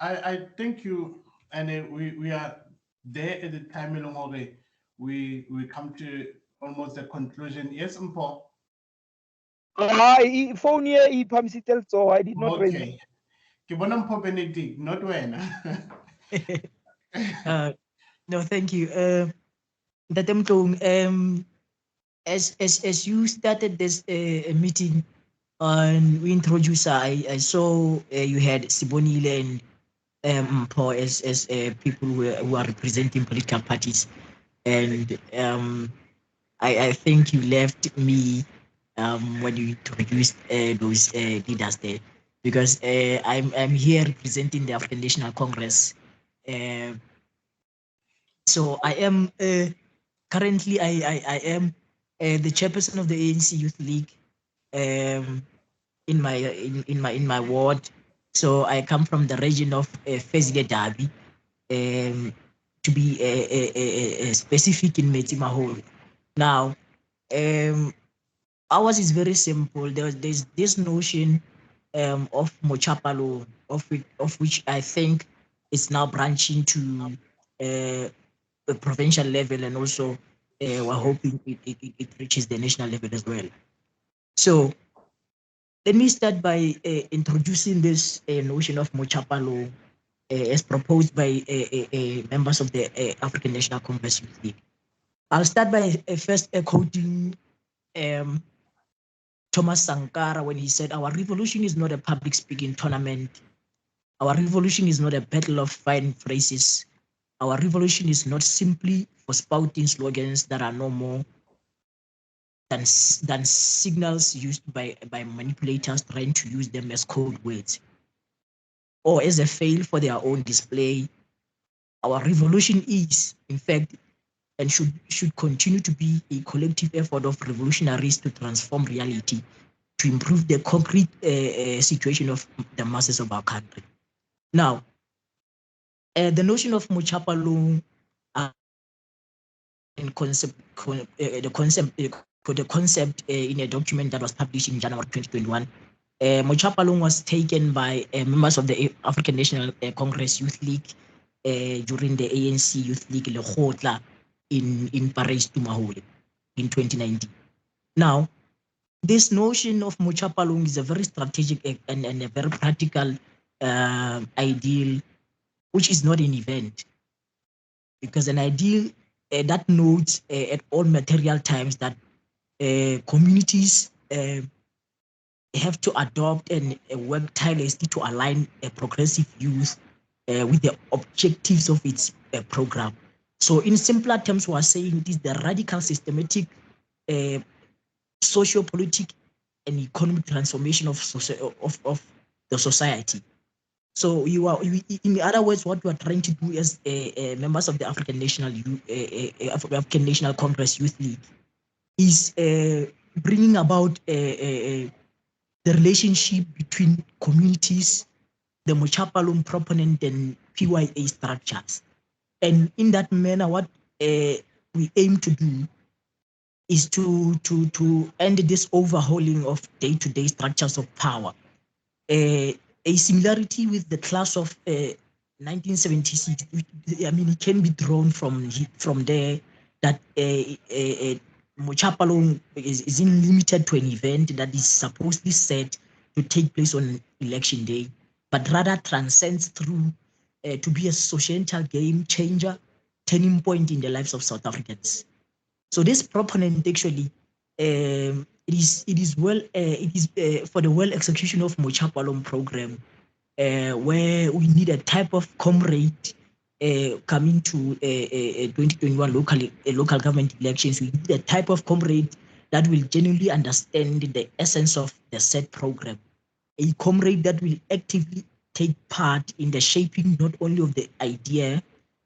I thank you, and we are there at the time already. We come to almost the conclusion. Yes, Mpo. Phone here, so I did not raise. Okay. Ke bona Mpho Benedict, not wena. No, thank you. Ntate Mhlong, as you started this meeting and we introduced, I saw you had Sibonile and Mpho as people who are representing political parties, and I think you left me when you introduced those leaders there, because I'm here representing the African National Congress. So I am currently I am the chairperson of the ANC Youth League in my ward. So I come from the region of Fezile Dabi, to be specific in Metsimaholo. Now, ours is very simple. There's this notion of Mochapalo, of which I think is now branching to a provincial level, and also we're hoping it reaches the national level as well. So let me start by introducing this notion of Mochapalo as proposed by members of the African National Congress Youth League. I'll start by first quoting Thomas Sankara when he said, "Our revolution is not a public speaking tournament. Our revolution is not a battle of fine phrases. Our revolution is not simply for spouting slogans that are no more than signals used by manipulators trying to use them as code words or as a fail for their own display. Our revolution is, in fact, and should continue to be a collective effort of revolutionaries to transform reality, to improve the concrete situation of the masses of our country." Now, the notion of Mochapalo the concept in a document that was published in January 2021. Mochapalo was taken by members of the African National Congress Youth League during the ANC Youth League Lekgotla in Paris Tumahole in 2019. Now, this notion of Mochapalo is a very strategic and a very practical ideal, which is not an event, because an ideal that notes at all material times that communities have to adopt and work tirelessly to align a progressive youth with the objectives of its program. So in simpler terms, we are saying it is the radical systematic socio-political and economic transformation of the society. So in other words, what we are trying to do as members of the African National Congress Youth League is bringing about the relationship between communities, the Mochapalo proponent and PYA structures. And in that manner, what we aim to do is to end this overhauling of day-to-day structures of power. A similarity with the class of 1976, I mean, it can be drawn from there that Mochapalo isn't limited to an event that is supposedly set to take place on election day, but rather transcends through to be a societal game changer, turning point in the lives of South Africans. So this proponent actually it is for the well execution of Mochapalo program, where we need a type of comrade coming to 2021 local government elections, we need a type of comrade that will genuinely understand the essence of the said program, a comrade that will actively take part in the shaping not only of the idea,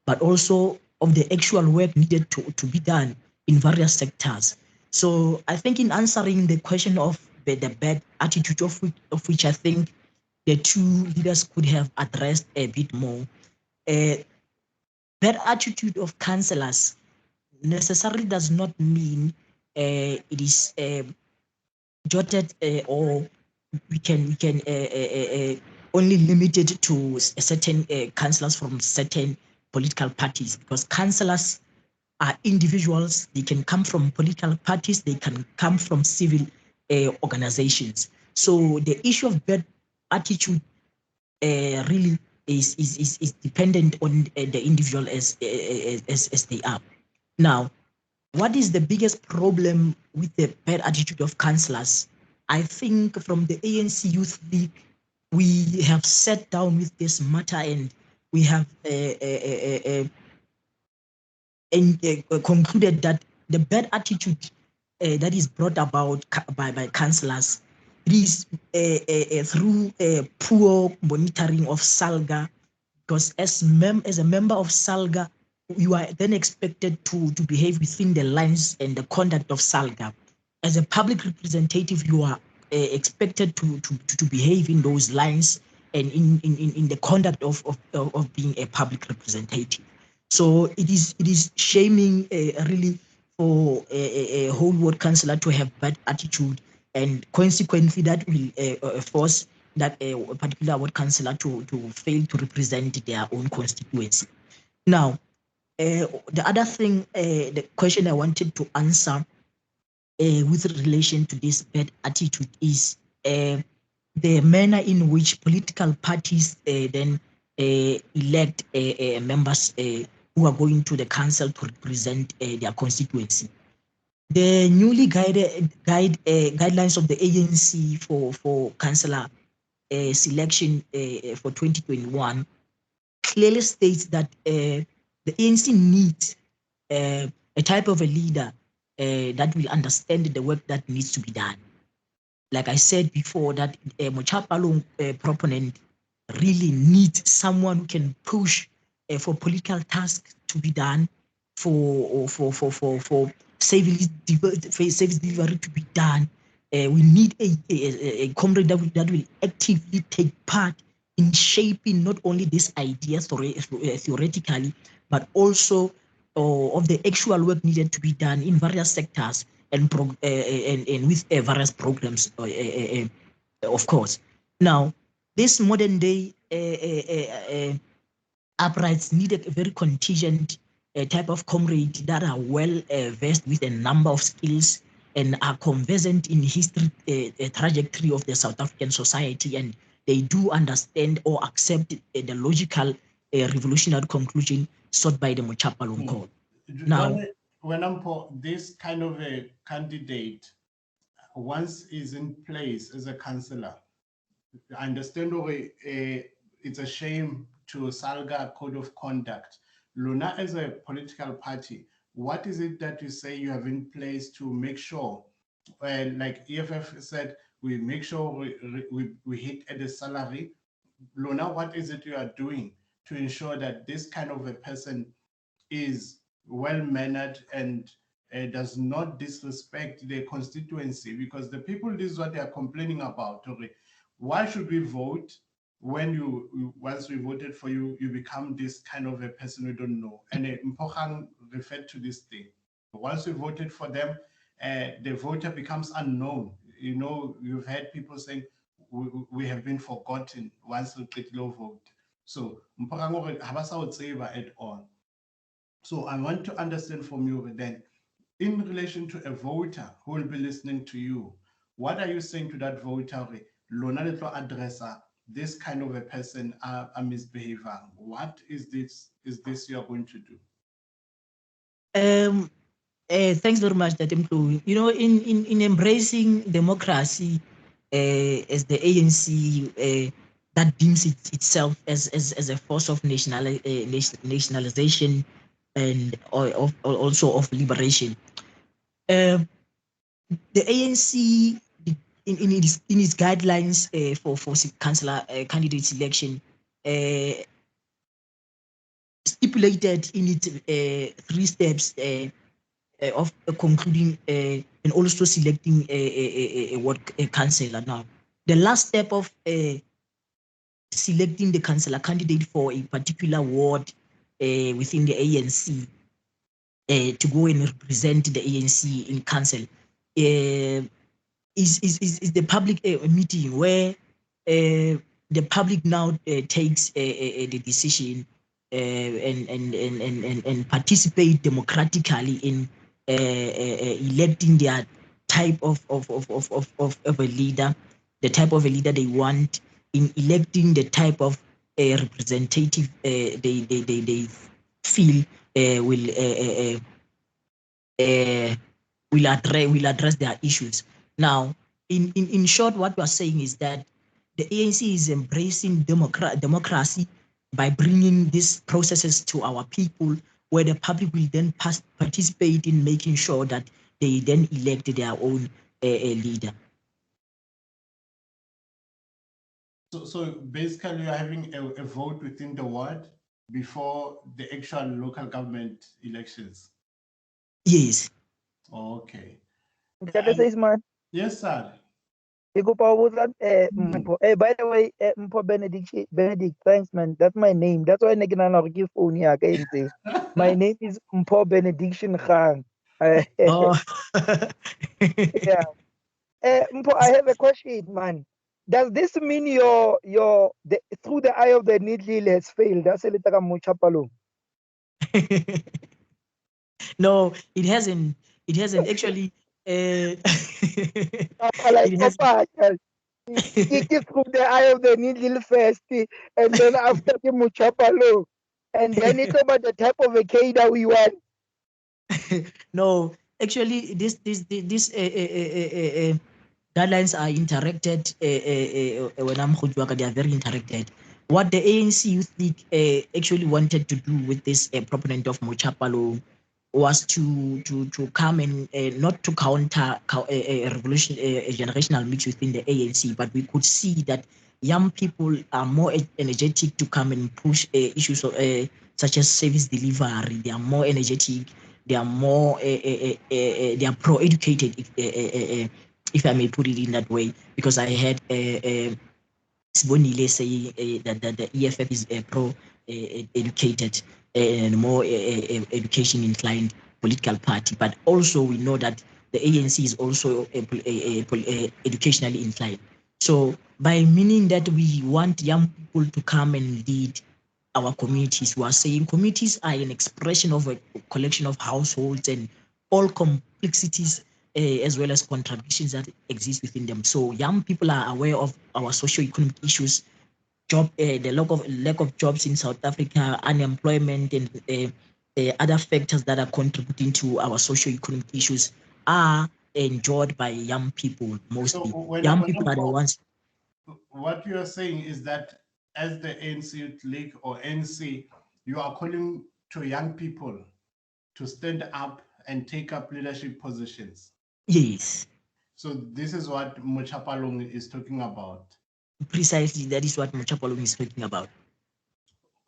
but also of the actual work needed to be done in various sectors. So I think in answering the question of the bad attitude of which I think the two leaders could have addressed a bit more, that attitude of councillors necessarily does not mean it is jotted or we can only limit it to certain councillors from certain political parties, because councillors are individuals. They can come from political parties, they can come from civil organizations. So the issue of bad attitude really is dependent on the individual as they are. Now, what is the biggest problem with the bad attitude of councillors? I think from the ANC Youth League, we have sat down with this matter and we have concluded that the bad attitude that is brought about by councillors, it is through poor monitoring of SALGA, because as a member of SALGA, you are then expected to behave within the lines and the conduct of SALGA. As a public representative, you are expected to behave in those lines and in the conduct of being a public representative. So it is shaming really for a whole ward councillor to have bad attitude, and consequently that will force that a particular ward councillor to fail to represent their own constituency. Now, the other thing, the question I wanted to answer with relation to this bad attitude is the manner in which political parties then elect members who are going to the council to represent their constituency. The newly guidelines of the ANC for councillor selection for 2021 clearly states that the ANC needs a type of a leader that will understand the work that needs to be done. Like I said before, that Mochapalo proponent really needs someone who can push for political tasks to be done, for service delivery to be done. We need a comrade that will actively take part in shaping not only this idea theoretically, but also of the actual work needed to be done in various sectors and with various programs, of course. Now, this modern day uprights need a very contingent type of comrade that are well versed with a number of skills and are conversant in history trajectory of the South African society, and they do understand or accept the logical revolutionary conclusion sought by the Mochapalo Code. Now, when I'm this kind of a candidate, once is in place as a councillor, I understand it's a shame to SALGA code of conduct. Luna, as a political party, what is it that you say you have in place to make sure, like EFF said, we make sure we hit at the salary? Luna, what is it you are doing to ensure that this kind of a person is well-mannered and does not disrespect their constituency? Because the people, this is what they are complaining about. Okay, why should we vote when once we voted for you, you become this kind of a person we don't know? And Mpokhang referred to this thing. Once we voted for them, the voter becomes unknown. You know, you've heard people saying, we have been forgotten once we get low vote. So Mpokhang habasa would save at all. So I want to understand from you then, in relation to a voter who will be listening to you, what are you saying to that voter? Lona letlo addressa this kind of a person are misbehaving. What is this you are going to do? Thanks very much, Tatemklu. You know, in embracing democracy as the ANC, that deems itself as a force of nationalization and also of liberation. The ANC, in its guidelines for councillor candidate selection, stipulated in its 3 steps of concluding and also selecting a ward councillor. Now, the last step of selecting the councillor candidate for a particular ward within the ANC to go and represent the ANC in council is the public meeting where the public now takes the decision and participate democratically in electing their type of a leader, the type of a leader they want, in electing the type of representative they feel will address their issues. Now, in short, what we are saying is that the ANC is embracing democracy by bringing these processes to our people, where the public will then participate in making sure that they then elect their own leader. So basically, you're having a vote within the ward before the actual local government elections. Yes. Okay. That says, man. Yes, sir. By the way, Mpo Benedict, thanks, man. That's my name. That's why I can give phone here. My name is Mpo Benediction Khan. Oh. Yeah. Mpo, I have a question, man. Does this mean through the eye of the needle has failed? That's a little Muchapalo. No, it hasn't. It hasn't actually. It has. It is through the eye of the needle first, and then after the Muchapalo, and then it's about the type of a K that we want. No, actually, this guidelines are interacted. When I'm they are very interacted. What the ANC Youth League actually wanted to do with this proponent of Mochapalo was to come and not to counter a revolution, a generational mix within the ANC, but we could see that young people are more energetic to come and push issues of, such as service delivery. They are more energetic. They are more they are pro-educated, if I may put it in that way, because I had Sibonile say that the EFF is pro-educated and more education inclined political party, but also we know that the ANC is also educationally inclined. So by meaning that we want young people to come and lead our communities, we are saying communities are an expression of a collection of households and all complexities as well as contradictions that exist within them. So young people are aware of our socio-economic issues, the lack of jobs in South Africa, unemployment, and other factors that are contributing to our socio-economic issues are enjoyed by young people mostly. So young people are the ones. What you are saying is that as the ANC Youth League or ANC, you are calling to young people to stand up and take up leadership positions. Yes. So this is what Mochapalong is talking about. Precisely, that is what Mochapalong is talking about.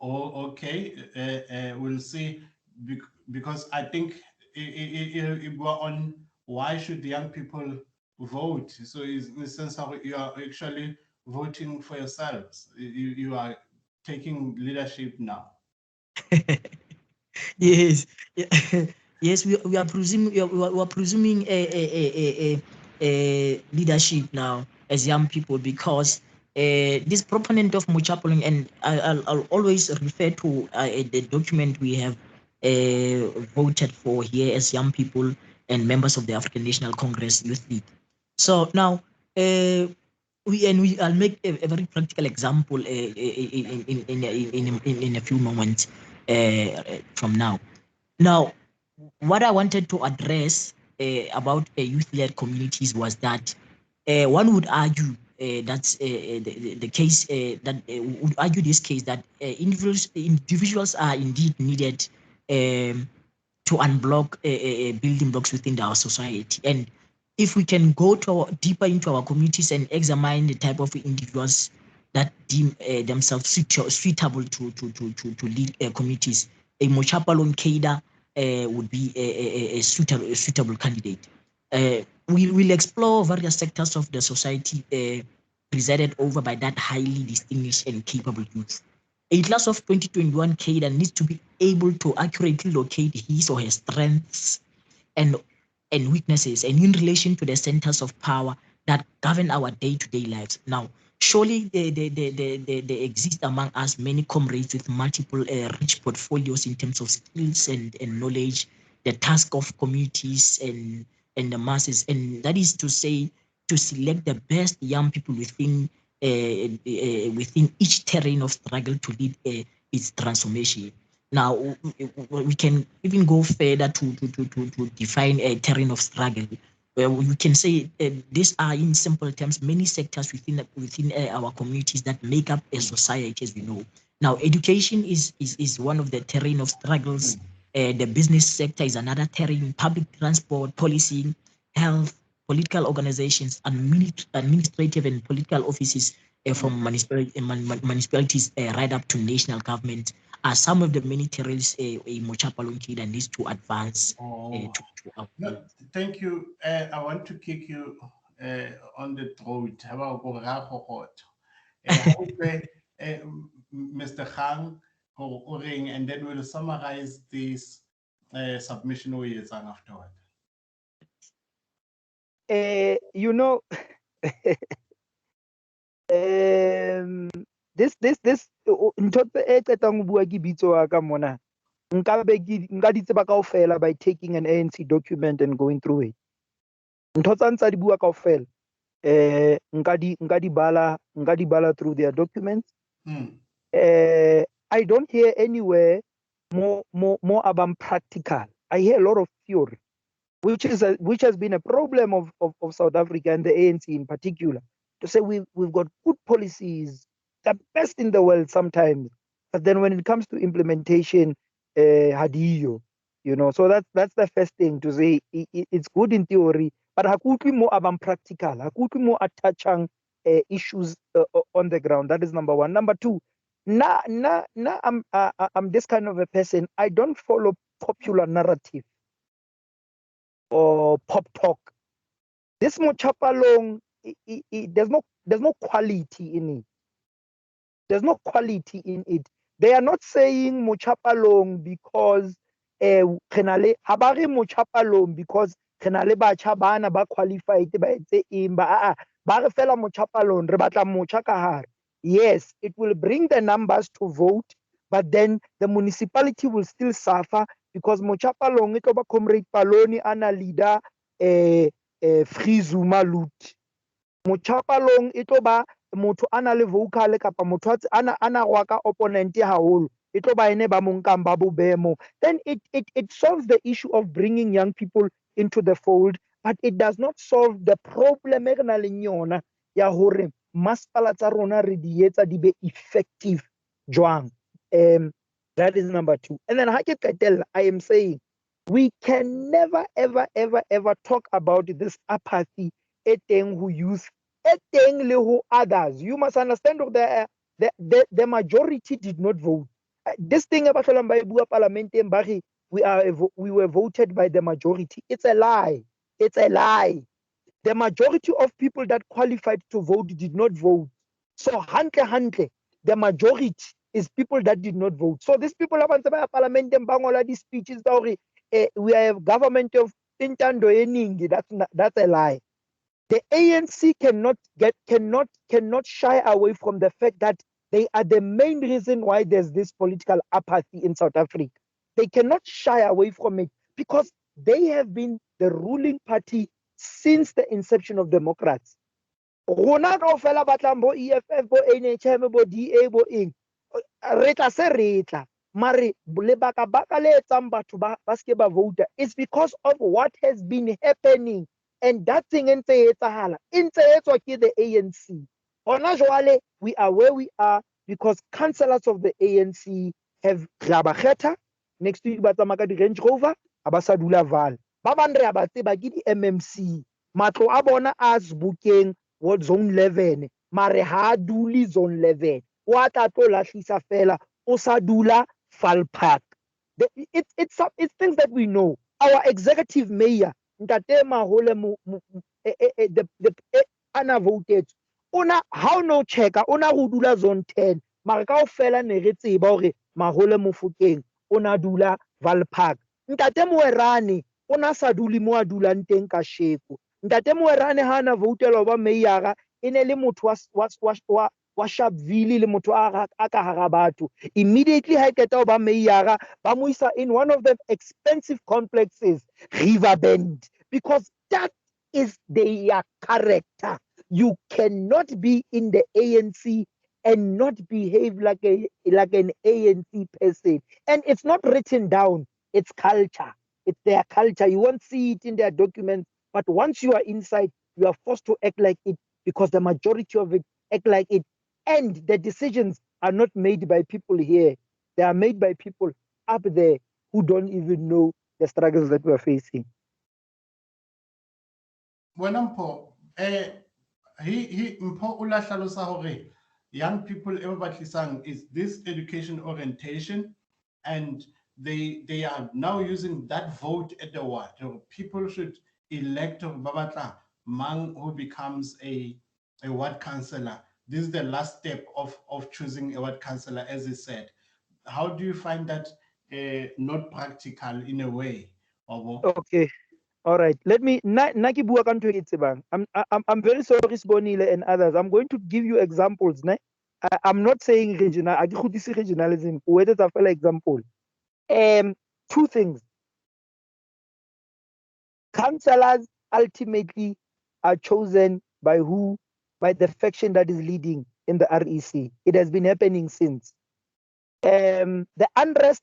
Oh, okay. We'll see, because I think it we're on why should young people vote. So in the sense how you are actually voting for yourselves. You are taking leadership now. Yes. Yes, we are presuming we are presuming a leadership now as young people, because this proponent of Mochapalong, and I'll always refer to the document we have voted for here as young people and members of the African National Congress Youth League. So now I'll make a very practical example in a few moments from now. Now, what I wanted to address about youth-led communities was that one would argue that's the case that would argue this case that individuals are indeed needed to unblock building blocks within our society. And if we can go deeper into our communities and examine the type of individuals that deem themselves suitable to lead communities, a Mochapalong Keida would be a suitable candidate. We will explore various sectors of the society presided over by that highly distinguished and capable youth. A class of 2021 cadre needs to be able to accurately locate his or her strengths and weaknesses, and in relation to the centers of power that govern our day-to-day lives. Now, surely there exist among us many comrades with multiple rich portfolios in terms of skills and knowledge, the task of communities and the masses, and that is to say, to select the best young people within each terrain of struggle to lead its transformation. Now, we can even go further to define a terrain of struggle. We can say these are, in simple terms, many sectors within our communities that make up a society, as we know. Now, education is one of the terrain of struggles. The business sector is another terrain, public transport, policing, health, political organizations, administrative and political offices from municipalities right up to national government are some of the many terrains a Mochapalong Kida needs to advance. No, thank you. I want to kick you on the throat. Mr. Khan, and then we'll summarize this submission we are afterward. You know, this by taking an ANC document and going through it. Bala through their documents. I don't hear anywhere more about practical. I hear a lot of theory, which has been a problem of South Africa and the ANC in particular. To say we've got good policies, the best in the world sometimes, but then when it comes to implementation, hadiyo, you know. So that's the first thing to say. It's good in theory, but hakutwi more about practical, hakutwi more attaching issues on the ground. That is number one. Number two, I'm this kind of a person. I don't follow popular narrative or pop talk. This Mochapalong, there's no quality in it. There's no quality in it. They are not saying Mochapalong because habari Mochapalong because kenale bacha bana ba qualified ba etse imba ba re fela Mochapalong re batla mocha ka hare. Yes, it will bring the numbers to vote, but then the municipality will still suffer because Mochapalong ito ba Comrade Paloni ana leader Frizuma Lut. Mochapalong ito ba motho ana le vocal kapa motho ana waka opponent ya haholo. Ito ba ene ba monkang ba bobemo. Then it solves the issue of bringing young people into the fold, but it does not solve the problem e re na leng yona ya hore masepala tsa rona re di etsa di be effective jwang. That is number two. And then I am saying we can never ever talk about this apathy who use who others. You must understand that the majority did not vote. This thing about parliament we were voted by the majority. It's a lie. It's a lie. The majority of people that qualified to vote did not vote. So the majority is people that did not vote. So these people have parliament and bangola these speeches we are a government of intando eningi. That's a lie. The ANC cannot shy away from the fact that they are the main reason why there's this political apathy in South Africa. They cannot shy away from it because they have been the ruling party since the inception of Democrats. Rona kaofela batlang bo EFF bo NHM bo DA bo eng retla se retla mare lebaka baka le etsang batho ba ske ba vote is because of what has been happening, and that thing ntse etsahala ntse etswa ke the ANC. Hona jwale, we are where we are because councillors of the ANC have Rabacheta, next week batamaka di Range Rover, abasadula Val. Babandre abate bagi di MMC. Matlo abona as booking what zone 11. Mare ha duli zone 11. What ato lahlisa fela, osadula Val Park. It's things that we know. Our executive mayor, Ntate Mahole ana voted. Ona how no checker, ona go dula zone 10. Mare kaofela ne re tseba hore Mahole Mofokeng ona dula Val Park. Ntate Moerane ona sa dule mo a dulang teng ka Sheko. Ntate Moerane ha na voutela ba mayor e ne le motho wa Sharpeville le motho a ka hara batho. Immediately ha keta ba mayor ba mo isa in one of the expensive complexes, Riverbend, because that is their character. You cannot be in the ANC and not behave like an ANC person. And it's not written down. It's culture. It's their culture. You won't see it in their documents. But once you are inside, you are forced to act like it because the majority of it act like it. And the decisions are not made by people here. They are made by people up there who don't even know the struggles that we are facing. When Mpho, Mpho o la hlalosa hore young people everybody saying is this education orientation, and they are now using that vote at the what? People should elect Babatla Mang who becomes a ward councillor. This is the last step of choosing a ward councillor, as he said. How do you find that not practical in a way? Okay. All right. Let me Naki bua ka ntho e tsebang. I'm very sorry Sibonile and others. I'm going to give you examples, ne? I'm not saying regional, I khutisi regionalism. O etsetsa fela example. Two things. Councillors ultimately are chosen by who? By the faction that is leading in the REC. It has been happening since. The unrest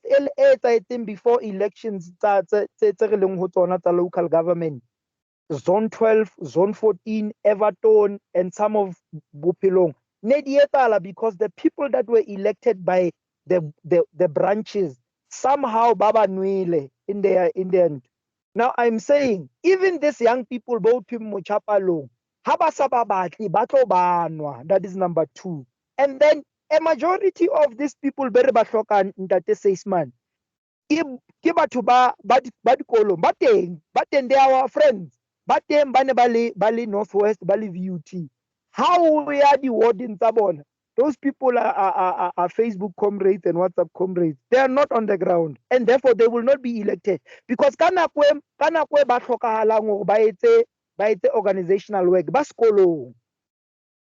I think before elections local government, zone 12, zone 14, Everton, and some of Bupilong. Because the people that were elected by the branches somehow Baba Nwile in their end. Now I'm saying even these young people vote Mochapalong. That is number two. And then a majority of these people very bashokan Ntate Seisman. Ke batho ba dikolo ba teng they are our friends ba teng ba ne ba le Northwest ba le VUT. How we are the wardens tsa bona? Those people are Facebook comrades and WhatsApp comrades. They are not on the ground, and therefore they will not be elected because kana kwe ba hlokahalang hore ba etse organizational work ba sekolong.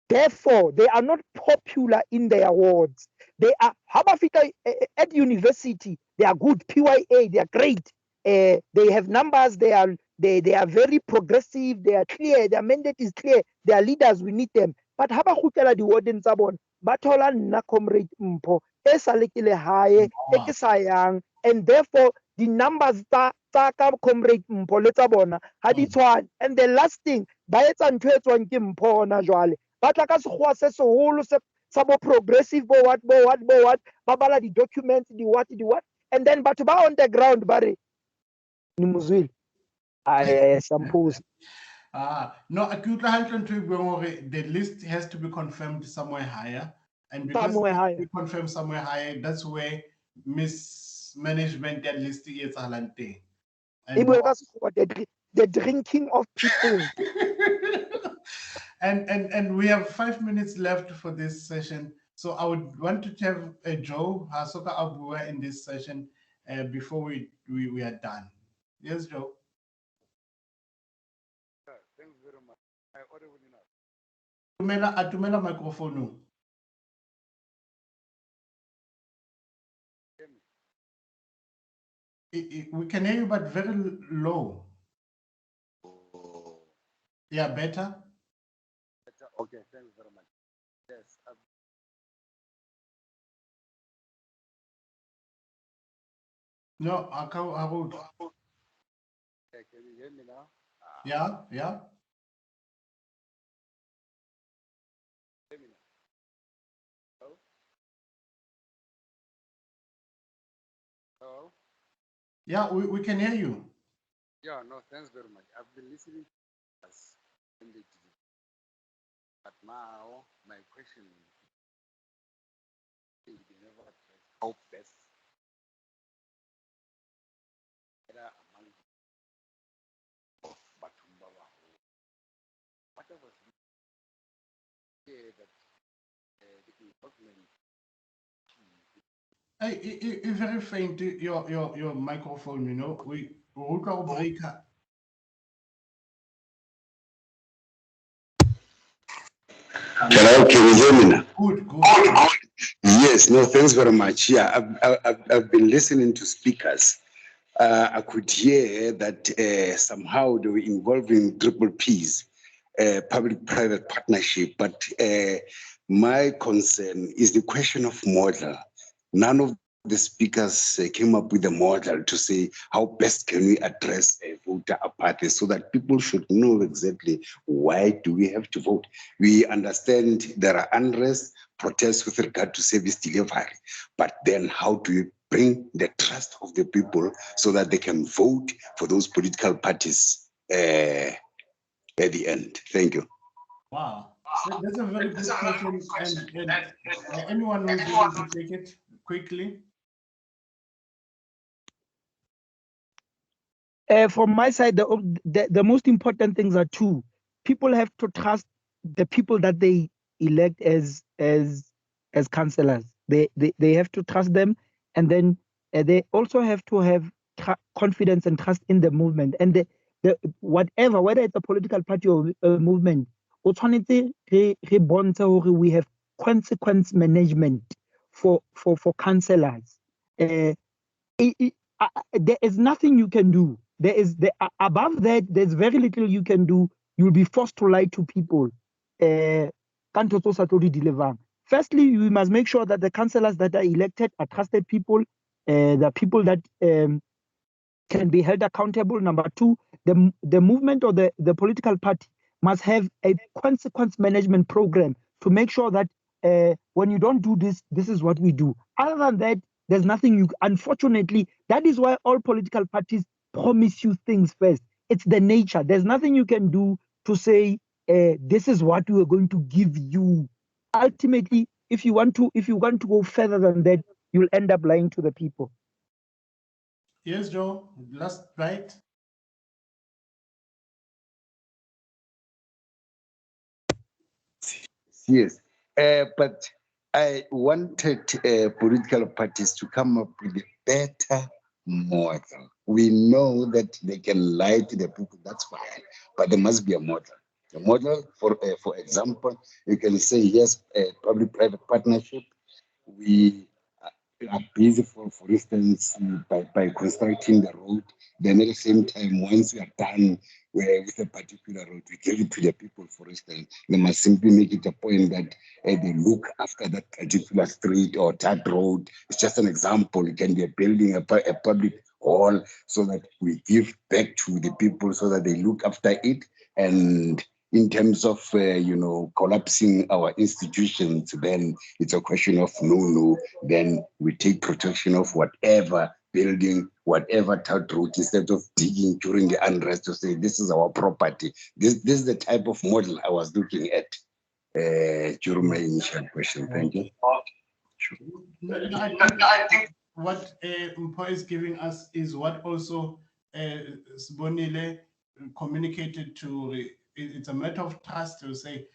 Therefore, they are not popular in their wards. They are Habafika at university. They are good. PYA, they are great. They have numbers. They are very progressive. They are clear. Their mandate is clear. They are leaders. We need them. But Habakutela the warden sabon. Batola na comrade Mpho. Esalekile haye. Ekesayang. And therefore, the numbers ta comrade Mpho letabona haditswan. And the last thing, baetsa ntho e tswang ke Mpho na jwale. Batla ka sekgowa se seholo sa bo progressive bo what ba bala di documents di what and then batho ba on the ground ba re ni muzwile I suppose no a ke utlwa hantle ntho e buang hore the list has to be confirmed somewhere higher, and because we confirm somewhere higher, that's where mismanagement at least e etsahalang teng. And the drinking of people. And we have 5 minutes left for this session, so I would want to have Joe Hasoka Abua in this session before we are done. Yes, Joe. Thanks very much. I audible enough. Atumela microphone. We can hear you, but very low. Oh. Yeah, better. Okay, thanks very much. Yes. No, I can't. Okay, can you hear me now? Yeah. Hear me Yeah, we can hear you. Yeah, no, thanks very much. I've been listening to us when they did it. But now my question is never how best among Batumba whatever that the involvement. Hey, very faint your microphone, you know. We break. Hello, can you hear me now? Good. Yes, no, thanks very much. Yeah, I've been listening to speakers. I could hear that somehow they were involving triple P's, public-private partnership. But my concern is the question of model. None of the speakers came up with a model to say how best can we address voter apathy so that people should know exactly why do we have to vote. We understand there are unrest, protests with regard to service delivery, but then how do you bring the trust of the people so that they can vote for those political parties at the end? Thank you. Wow, that's a very good question. And anyone who's willing to take it quickly. From my side, the most important things are two. People have to trust the people that they elect as councillors. They have to trust them, and then they also have to have confidence and trust in the movement. And the whatever, whether it's a political party or a movement, we have consequence management for councillors. There is nothing you can do. Above that, there's very little you can do. You'll be forced to lie to people. Firstly, we must make sure that the councillors that are elected are trusted people, the people that can be held accountable. Number two, the movement or the political party must have a consequence management program to make sure that when you don't do this, this is what we do. Other than that, there's nothing you, unfortunately, that is why all political parties promise you things first. It's the nature. There's nothing you can do to say, this is what we are going to give you. Ultimately, if you want to go further than that, you'll end up lying to the people. Yes, Joe, last right. Yes, but I wanted political parties to come up with a better model. We know that they can lie to the people, that's fine, but there must be a model. A model, for example, you can say, yes, public-private partnership, we are busy, for instance, by constructing the road. Then at the same time, once we are done with a particular road, we give it to the people, for instance. They must simply make it a point that they look after that particular street or that road. It's just an example. It can be a building, a public hall, so that we give back to the people so that they look after it. And in terms of, collapsing our institutions, then it's a question of no. Then we take protection of whatever building, whatever third route, instead of digging during the unrest to say this is our property. This is the type of model I was looking at during my initial question. Thank you. I think what Mpo is giving us is what also Sibonile communicated to. It's a matter of trust to say,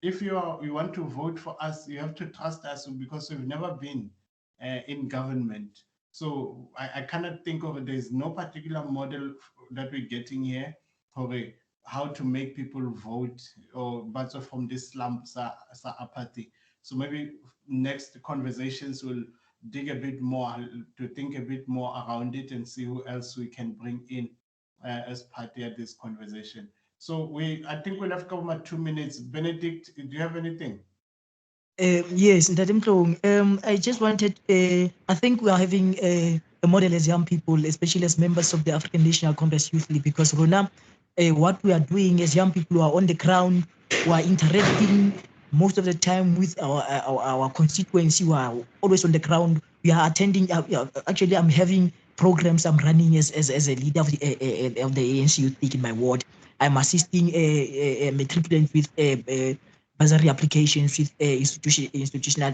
if you want to vote for us, you have to trust us because we've never been in government. So I cannot think of it. There's no particular model that we're getting here for how to make people vote or but from this slump apathy. So maybe next conversations will dig a bit more to think a bit more around it and see who else we can bring in as party at this conversation. So I think we'll have come at 2 minutes. Benedict, do you have anything? Yes, I just wanted, I think we are having a model as young people, especially as members of the African National Congress Youth League, because Rona, what we are doing as young people who are on the ground, who are interacting most of the time with our constituency, who are always on the ground. We are attending, actually I'm having programs I'm running as a leader of the ANC Youth League in my ward. I'm assisting matriculants with bursary applications, with institutional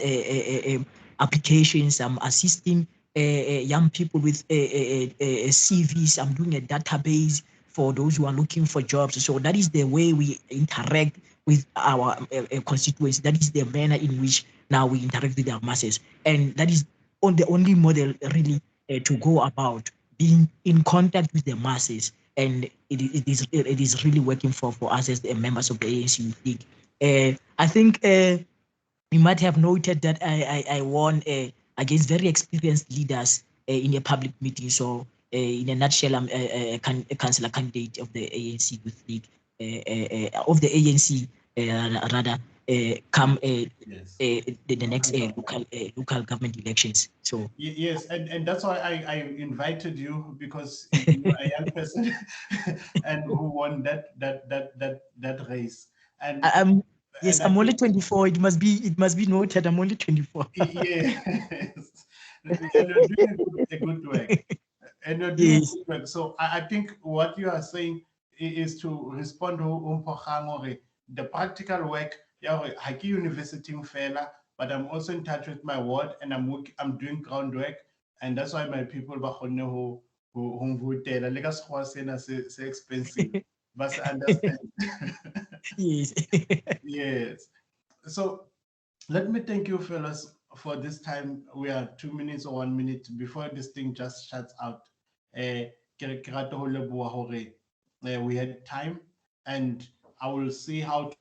applications. I'm assisting young people with CVs. I'm doing a database for those who are looking for jobs. So that is the way we interact with our constituents. That is the manner in which now we interact with our masses. And that is on the only model really to go about being in contact with the masses. And it is really working for us as the members of the ANC Youth League. I think you might have noted that I won against very experienced leaders in a public meeting. So in a nutshell, I'm a councillor candidate of the ANC Youth League, of the ANC rather, come Yes. the next local government elections. So Yes, and that's why I invited you, because you are a young person and who won that race. And I'm yes, and I I'm only think 24. It must be noted. I'm only 24. yes, and you're doing a good work. And you're doing Yes. good work. So I think what you are saying is to respond to the practical work. Yeah, Haki University fela, but I'm also in touch with my ward, and I'm doing groundwork, and that's why my people who votela le ka sekgowa sena se expensive, but understand. Yes. Yes. So let me thank you, fellas, for this time. We are 2 minutes or 1 minute before this thing just shuts out. We had time, and I will see how